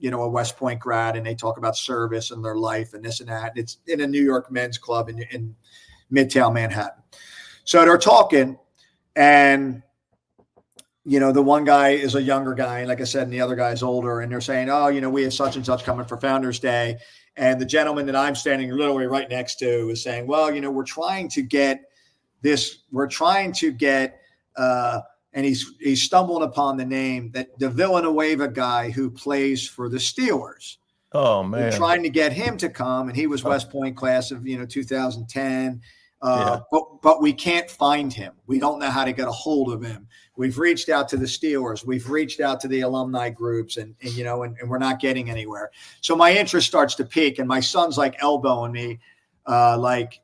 a West Point grad, and they talk about service and their life and this and that. It's in a New York men's club in Midtown Manhattan. So they're talking, and the one guy is a younger guy, and like I said, and the other guy's older, and they're saying, oh, we have such and such coming for Founders Day. And the gentleman that I'm standing literally right next to is saying, well, we're trying to get this, and he's stumbling upon the name, that the Villanueva guy who plays for the Steelers. Oh, man. We're trying to get him to come, and he was West Point class of 2010. But we can't find him. We don't know how to get a hold of him. We've reached out to the Steelers. We've reached out to the alumni groups, and we're not getting anywhere. So my interest starts to peak, and my son's like elbowing me, like,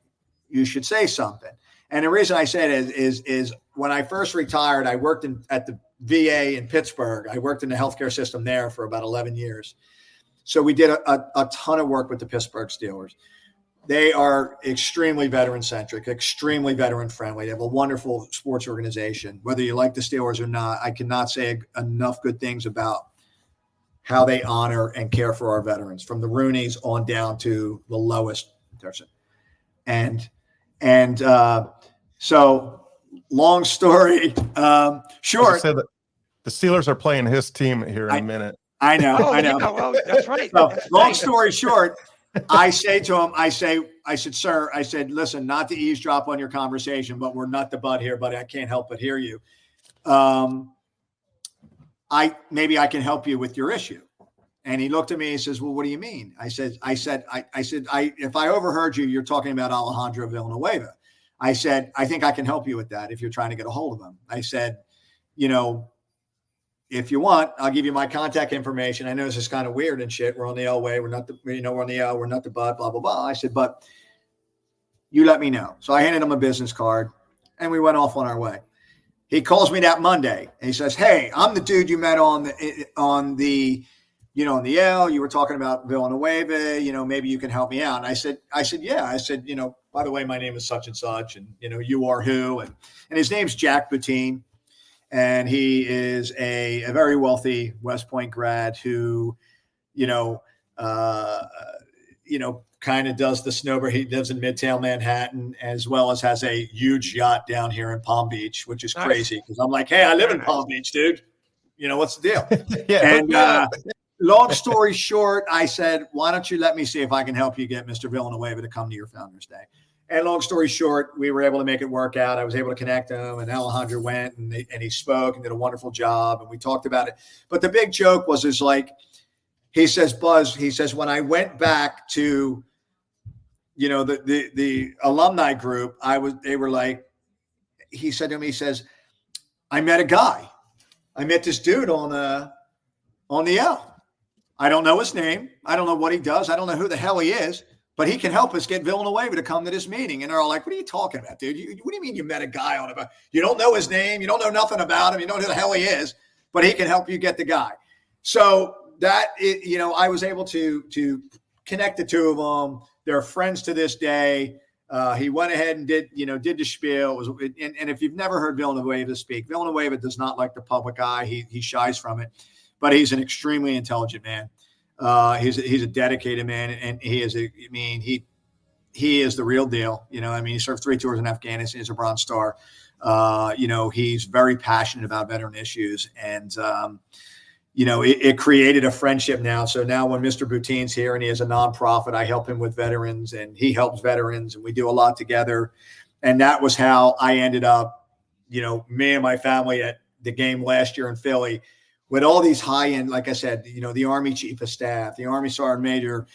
you should say something. And the reason I say it is when I first retired, I worked at the VA in Pittsburgh. I worked in the healthcare system there for about 11 years. So we did a ton of work with the Pittsburgh Steelers. They are extremely veteran-centric, extremely veteran-friendly. They have a wonderful sports organization. Whether you like the Steelers or not, I cannot say enough good things about how they honor and care for our veterans, from the Rooneys on down to the lowest person. So long story short. The Steelers are playing his team here in a minute. I know. Yeah, well, that's right. So long story short, I say to him, I said, sir, listen, not to eavesdrop on your conversation, but we're not the butt here, but I can't help but hear you. Maybe I can help you with your issue. And he looked at me and he says, well, what do you mean? I said, if I overheard you, you're talking about Alejandro Villanueva. I said, I think I can help you with that if you're trying to get a hold of him. I said, if you want, I'll give you my contact information. I know this is kind of weird and shit. We're on the L way. We're not the, we're on the L. We're not the butt, blah, blah, blah. I said, but you let me know. So I handed him a business card, and we went off on our way. He calls me that Monday, and he says, hey, I'm the dude you met on the L. You were talking about Villanueva. Maybe you can help me out. And I said, yeah. I said, by the way, my name is such and such, and you are who, and his name's Jack Boutine. And he is a very wealthy West Point grad who, kind of does the snowboard. He lives in Midtown Manhattan, as well as has a huge yacht down here in Palm Beach, which is crazy because I'm like, hey, I live in Palm Beach, dude. What's the deal? Yeah. And long story short, I said, why don't you let me see if I can help you get Mr. Villanueva to come to your Founders Day? And long story short, we were able to make it work out. I was able to connect him, and Alejandro went and he spoke and did a wonderful job, and we talked about it. But the big joke was he says, Buzz, when I went back to, the alumni group, he said to me, he says, I met a guy. I met this dude on the L. I don't know his name. I don't know what he does. I don't know who the hell he is. But he can help us get Villanueva to come to this meeting. And they're all like, what are you talking about, dude? What do you mean you met a guy on about? You don't know his name. You don't know nothing about him. You don't know who the hell he is. But he can help you get the guy. So I was able to connect the two of them. They're friends to this day. He went ahead and did the spiel. And if you've never heard Villanueva speak, Villanueva does not like the public eye. He shies from it. But he's an extremely intelligent man. He's a dedicated man, and he is the real deal. He served 3 tours in Afghanistan. He's a Bronze Star. He's very passionate about veteran issues, and it created a friendship now. So now when Mr. Boutine's here and he has a nonprofit, I help him with veterans, and he helps veterans, and we do a lot together. And that was how I ended up, me and my family at the game last year in Philly. With all these high-end, like I said, the Army Chief of Staff, the Army Sergeant Major,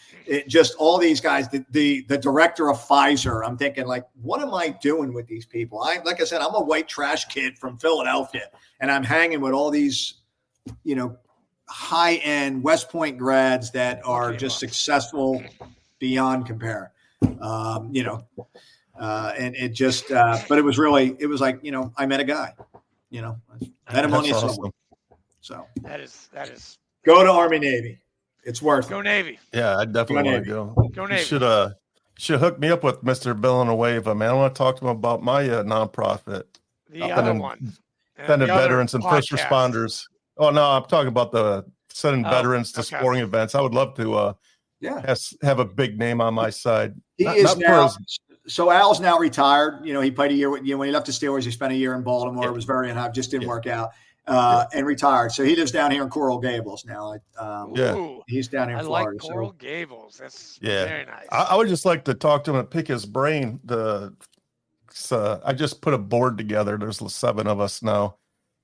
just all these guys, the director of Pfizer. I'm thinking, like, what am I doing with these people? Like I said, I'm a white trash kid from Philadelphia, and I'm hanging with all these, high-end West Point grads that are just successful beyond compare. And it just, but it was like, I met a guy, met him on the subway. So that is go to Army Navy. It's worth go it. Navy. Yeah, I definitely want to go. Go Navy. You should hook me up with Mr. Villanueva, man. I want to talk to him about my nonprofit. The other one. Sending veterans and first responders. Oh no, I'm talking about the sending veterans to sporting events. I would love to have a big name on my side. So Al's now retired. He played a year when he left the Steelers, he spent a year in Baltimore. It was very unhappy, just didn't work out. And retired. So he lives down here in Coral Gables now. He's down here in Florida. I like Coral Gables. That's very nice. I would just like to talk to him and pick his brain. I just put a board together. There's 7 of us now.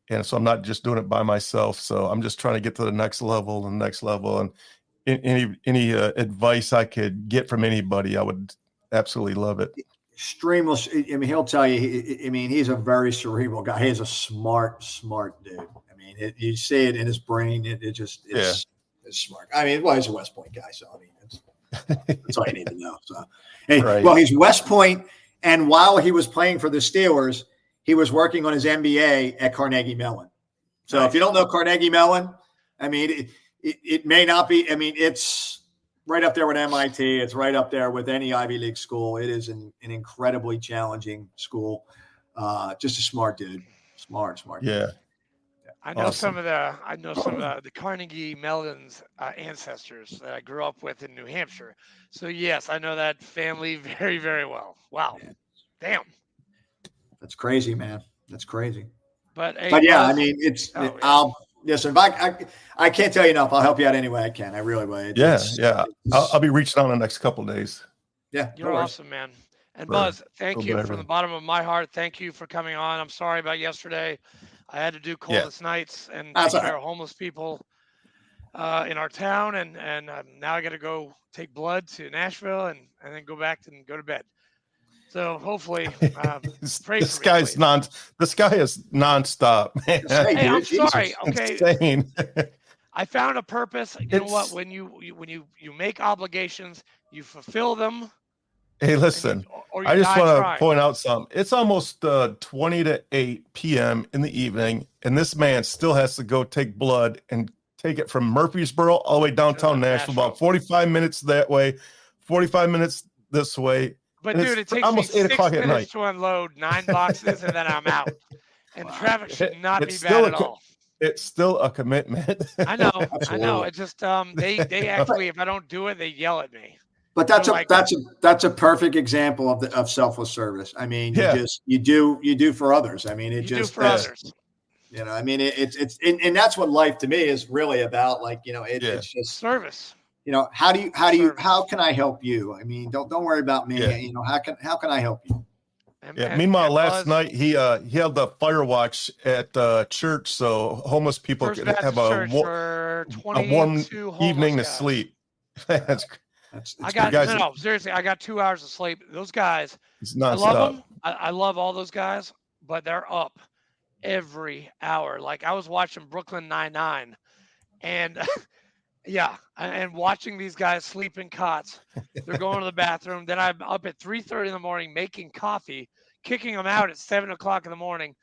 And so I'm not just doing it by myself. So I'm just trying to get to the next level and next level. And any advice I could get from anybody, I would absolutely love it. Extremely. I mean, he'll tell you. He's a very cerebral guy. He's a smart dude. I mean, you see it in his brain. It's smart. I mean, he's a West Point guy, so that's all you need to know. So, well, he's West Point, and while he was playing for the Steelers, he was working on his MBA at Carnegie Mellon. So, if you don't know Carnegie Mellon, I mean, it may not be. I mean, it's right up there with MIT. It's right up there with any Ivy League school. It is an incredibly challenging school. Just a smart dude. Smart. Yeah. I know some of the Carnegie Mellon's ancestors that I grew up with in New Hampshire. So yes, I know that family very, very well. Wow. Yeah. Damn. That's crazy, man. That's crazy. But yeah, I mean, listen, if I can't tell you enough. I'll help you out any way I can. I really will. I'll be reaching out in the next couple of days. Yeah, you're awesome, man. And Buzz, thank you from the bottom of my heart. Thank you for coming on. I'm sorry about yesterday. I had to do coldest nights and take care of homeless people in our town, and now I got to go take blood to Nashville and then go back and go to bed. So hopefully, pray this for guy's me, this guy is nonstop, man. Hey, I'm sorry. Okay, insane. I found a purpose. You know what? When you make obligations, you fulfill them. Hey, listen. I just want to point out something. It's almost 20 to 8 p.m. in the evening, and this man still has to go take blood and take it from Murfreesboro all the way downtown Nashville. About 45 minutes that way, 45 minutes this way. But dude, it takes almost 8 o'clock at night to unload 9 boxes, and then I'm out. And traffic should not be bad at all. It's still a commitment. I know. It's just they actually, if I don't do it, they yell at me. But that's a perfect example of selfless service. I mean, you do for others. I mean, do for others. I mean, it's and that's what life to me is really about. Like, it's just service. How can I help you? I mean, don't worry about me. How can I help you? Meanwhile, last night he held the fire watch at church, so homeless people could have a warm evening to sleep. Seriously, I got 2 hours of sleep. Those guys, I love them. I love all those guys, but they're up every hour. Like, I was watching Brooklyn Nine-Nine, and and watching these guys sleep in cots. They're going to the bathroom. Then I'm up at 3:30 in the morning making coffee, kicking them out at 7 o'clock in the morning,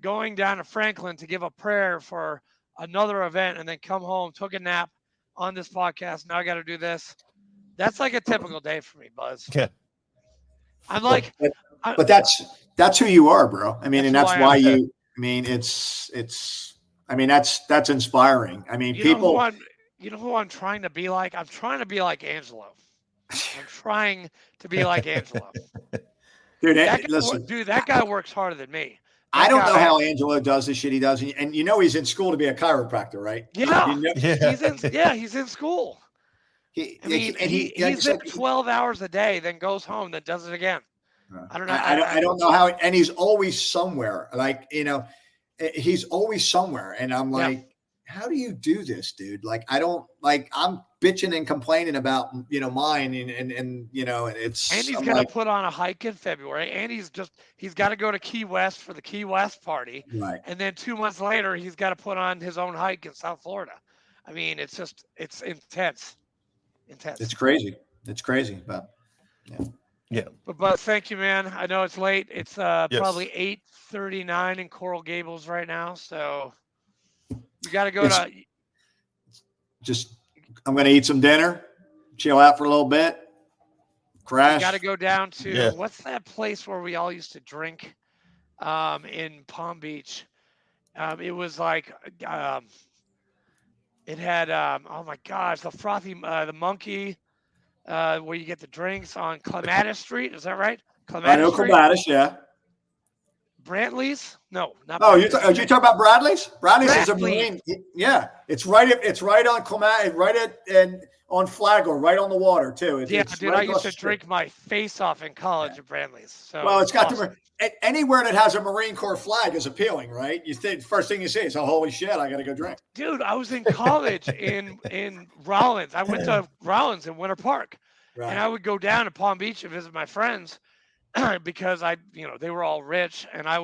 going down to Franklin to give a prayer for another event, and then come home, took a nap on this podcast. Now I got to do this. That's like a typical day for me, Buzz. Yeah. I'm like, but that's who you are, bro. I mean, and that's why you. I mean, it's. I mean, that's inspiring. I mean, people. You know who I'm trying to be like? I'm trying to be like Angelo. I'm trying to be like Angelo. Dude, that guy works harder than me. I don't know how Angelo does the shit he does, and he's in school to be a chiropractor, right? Yeah, he's in school. He's there 12 hours a day, then goes home, then does it again. I don't know. I don't know how, and he's always somewhere. Like, he's always somewhere, and I'm like, how do you do this, dude? Like, I'm bitching and complaining about, mine, and it's. And he's got to put on a hike in February, and he's got to go to Key West for the Key West party, right? And then 2 months later, he's got to put on his own hike in South Florida. I mean, it's intense. It's crazy, but yeah. But thank you, man. I know it's late. It's probably 8:39 in Coral Gables right now, so you got to go to. I'm going to eat some dinner, chill out for a little bit, crash. Got to go down to what's that place where we all used to drink in Palm Beach? It was like It had, oh my gosh, the frothy, the monkey, where you get the drinks on Clematis Street. Is that right? I know Clematis, yeah. Brantley's? No, not. Oh, Brantley's. you talking about Bradley's? Bradley's is a marine. Yeah, it's right on Clematis, on Flagler, right on the water too. Dude, I used to drink my face off in college at Brantley's. So well, it's got awesome. Anywhere that has a Marine Corps flag is appealing, right? You think first thing you see is, oh, holy shit, I got to go drink. Dude, I was in college in Rollins. I went to Rollins in Winter Park, right. And I would go down to Palm Beach and visit my friends because they were all rich, and I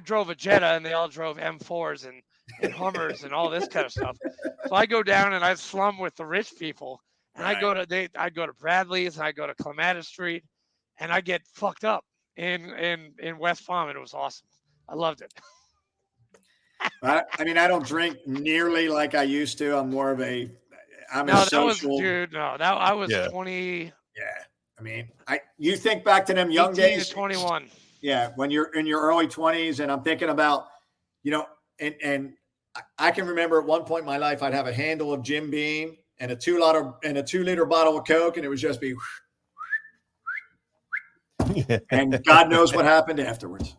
drove a Jetta, and they all drove M4s and Hummers and all this kind of stuff. So I go down and I slum with the rich people, and right. I go to Bradley's, and I go to Clematis Street, and I get fucked up in West Palm, and it was awesome. I loved it. I don't drink nearly like I used to. I'm more of a social. I was 20. Yeah. You think back to them young days. To 21. Yeah. When you're in your early 20s, and I'm thinking about, and I can remember at one point in my life, I'd have a handle of Jim Beam and a 2-liter bottle of Coke, and it would just be, and God knows what happened afterwards.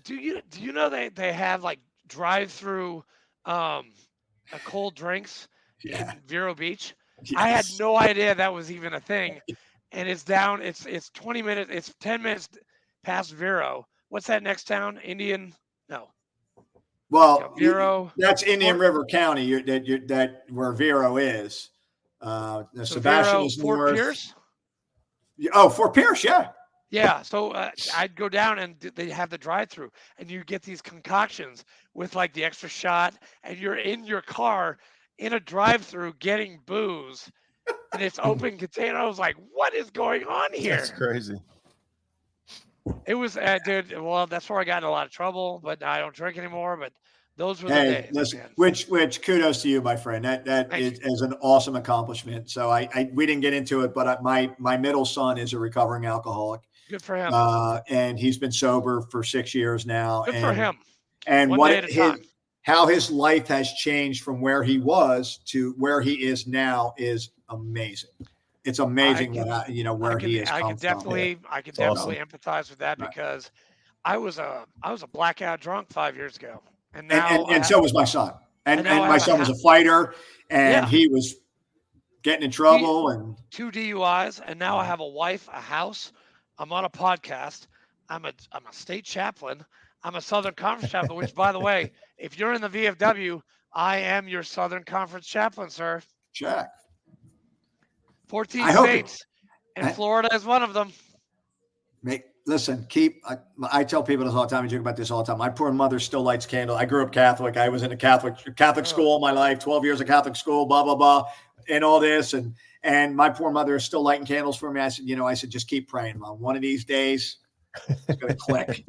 Do you know they have like drive-through cold drinks in Vero Beach? Yes. I had no idea that was even a thing. And it's 20 minutes, it's 10 minutes past Vero. What's that next town? Indian? No. Well, Vero. That's Indian River County that where Vero is. Sebastian Vero, is Fort north. Pierce? Oh, Fort Pierce, yeah. Yeah, so I'd go down and they have the drive-through, and you get these concoctions with like the extra shot, and you're in your car in a drive-through getting booze, and it's open container. I was like, what is going on here? That's crazy. It was, dude. Well, that's where I got in a lot of trouble, but I don't drink anymore. But those were the days. Listen, man. Which kudos to you, my friend. That is an awesome accomplishment. So we didn't get into it, but my middle son is a recovering alcoholic. Good for him. And he's been sober for 6 years now. Good for him. And how his life has changed from where he was to where he is now is amazing. It's amazing where he is. I can definitely empathize with that because I was a blackout drunk 5 years ago, and now so was my son. And my son was a fighter, and he was getting in trouble and 2 DUIs, and now I have a wife, a house. I'm on a podcast. I'm a state chaplain. I'm a Southern Conference chaplain, which, by the way, if you're in the VFW, I am your Southern Conference chaplain, sir. Check. 14 states, and Florida is one of them. Listen, I tell people this all the time. I joke about this all the time. My poor mother still lights candles. I grew up Catholic. I was in a Catholic school all my life, 12 years of Catholic school, blah, blah, blah, and all this. And my poor mother is still lighting candles for me. I said, just keep praying, Mom. One of these days, it's going to click.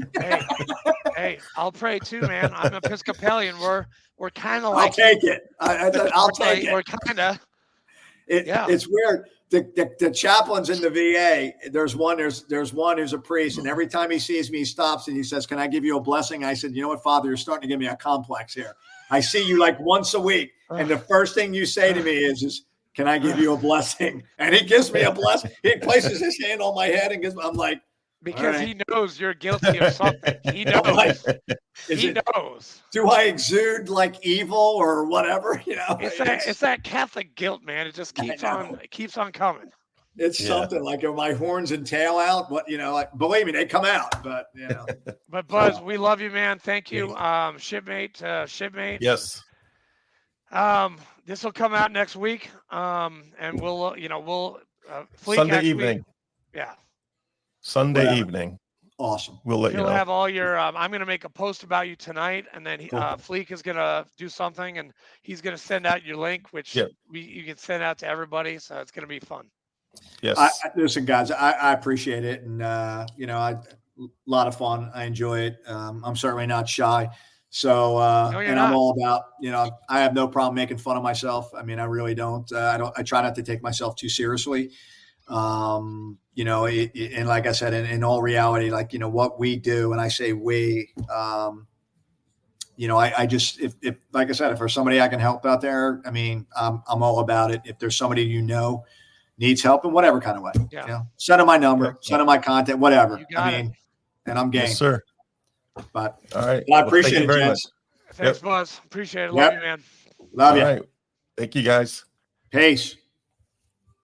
Hey, I'll pray too, man. I'm Episcopalian. We're kind of like. I'll take it. I'll take it. We're kind of. It's weird. The chaplains in the VA, there's one who's a priest, and every time he sees me, he stops and he says, "Can I give you a blessing?" I said, "You know what, Father, you're starting to give me a complex here. I see you like once a week, and the first thing you say to me is can I give you a blessing?" And he gives me a blessing. He places his hand on my head and gives. I'm like, because he knows you're guilty of something. He knows. He knows. Do I exude like evil or whatever? It's that Catholic guilt, man. It just keeps on coming. It's something like, are my horns and tail out? What believe me, they come out. But But Buzz, we love you, man. Thank you, shipmate. Yes. This will come out next week. And we'll Sunday evening. Sunday evening. Awesome. We'll let you know. He'll have all your. I'm going to make a post about you tonight, and then Fleek is going to do something, and he's going to send out your link, which you can send out to everybody. So it's going to be fun. Yes. Listen, guys, I appreciate it, and a lot of fun. I enjoy it. I'm certainly not shy. So, I'm all about. I have no problem making fun of myself. I mean, I really don't. I try not to take myself too seriously. And like I said, in all reality, what we do, and I say we, I just, if like I said, if there's somebody I can help out there, I mean, I'm all about it. If there's somebody needs help in whatever kind of way, send them my number, send them my content, whatever. And I'm game. Yes, sir. But all right, I appreciate it very much. Thanks, Buzz. Appreciate it. Love you, man. Love you. All right. Thank you, guys. Peace.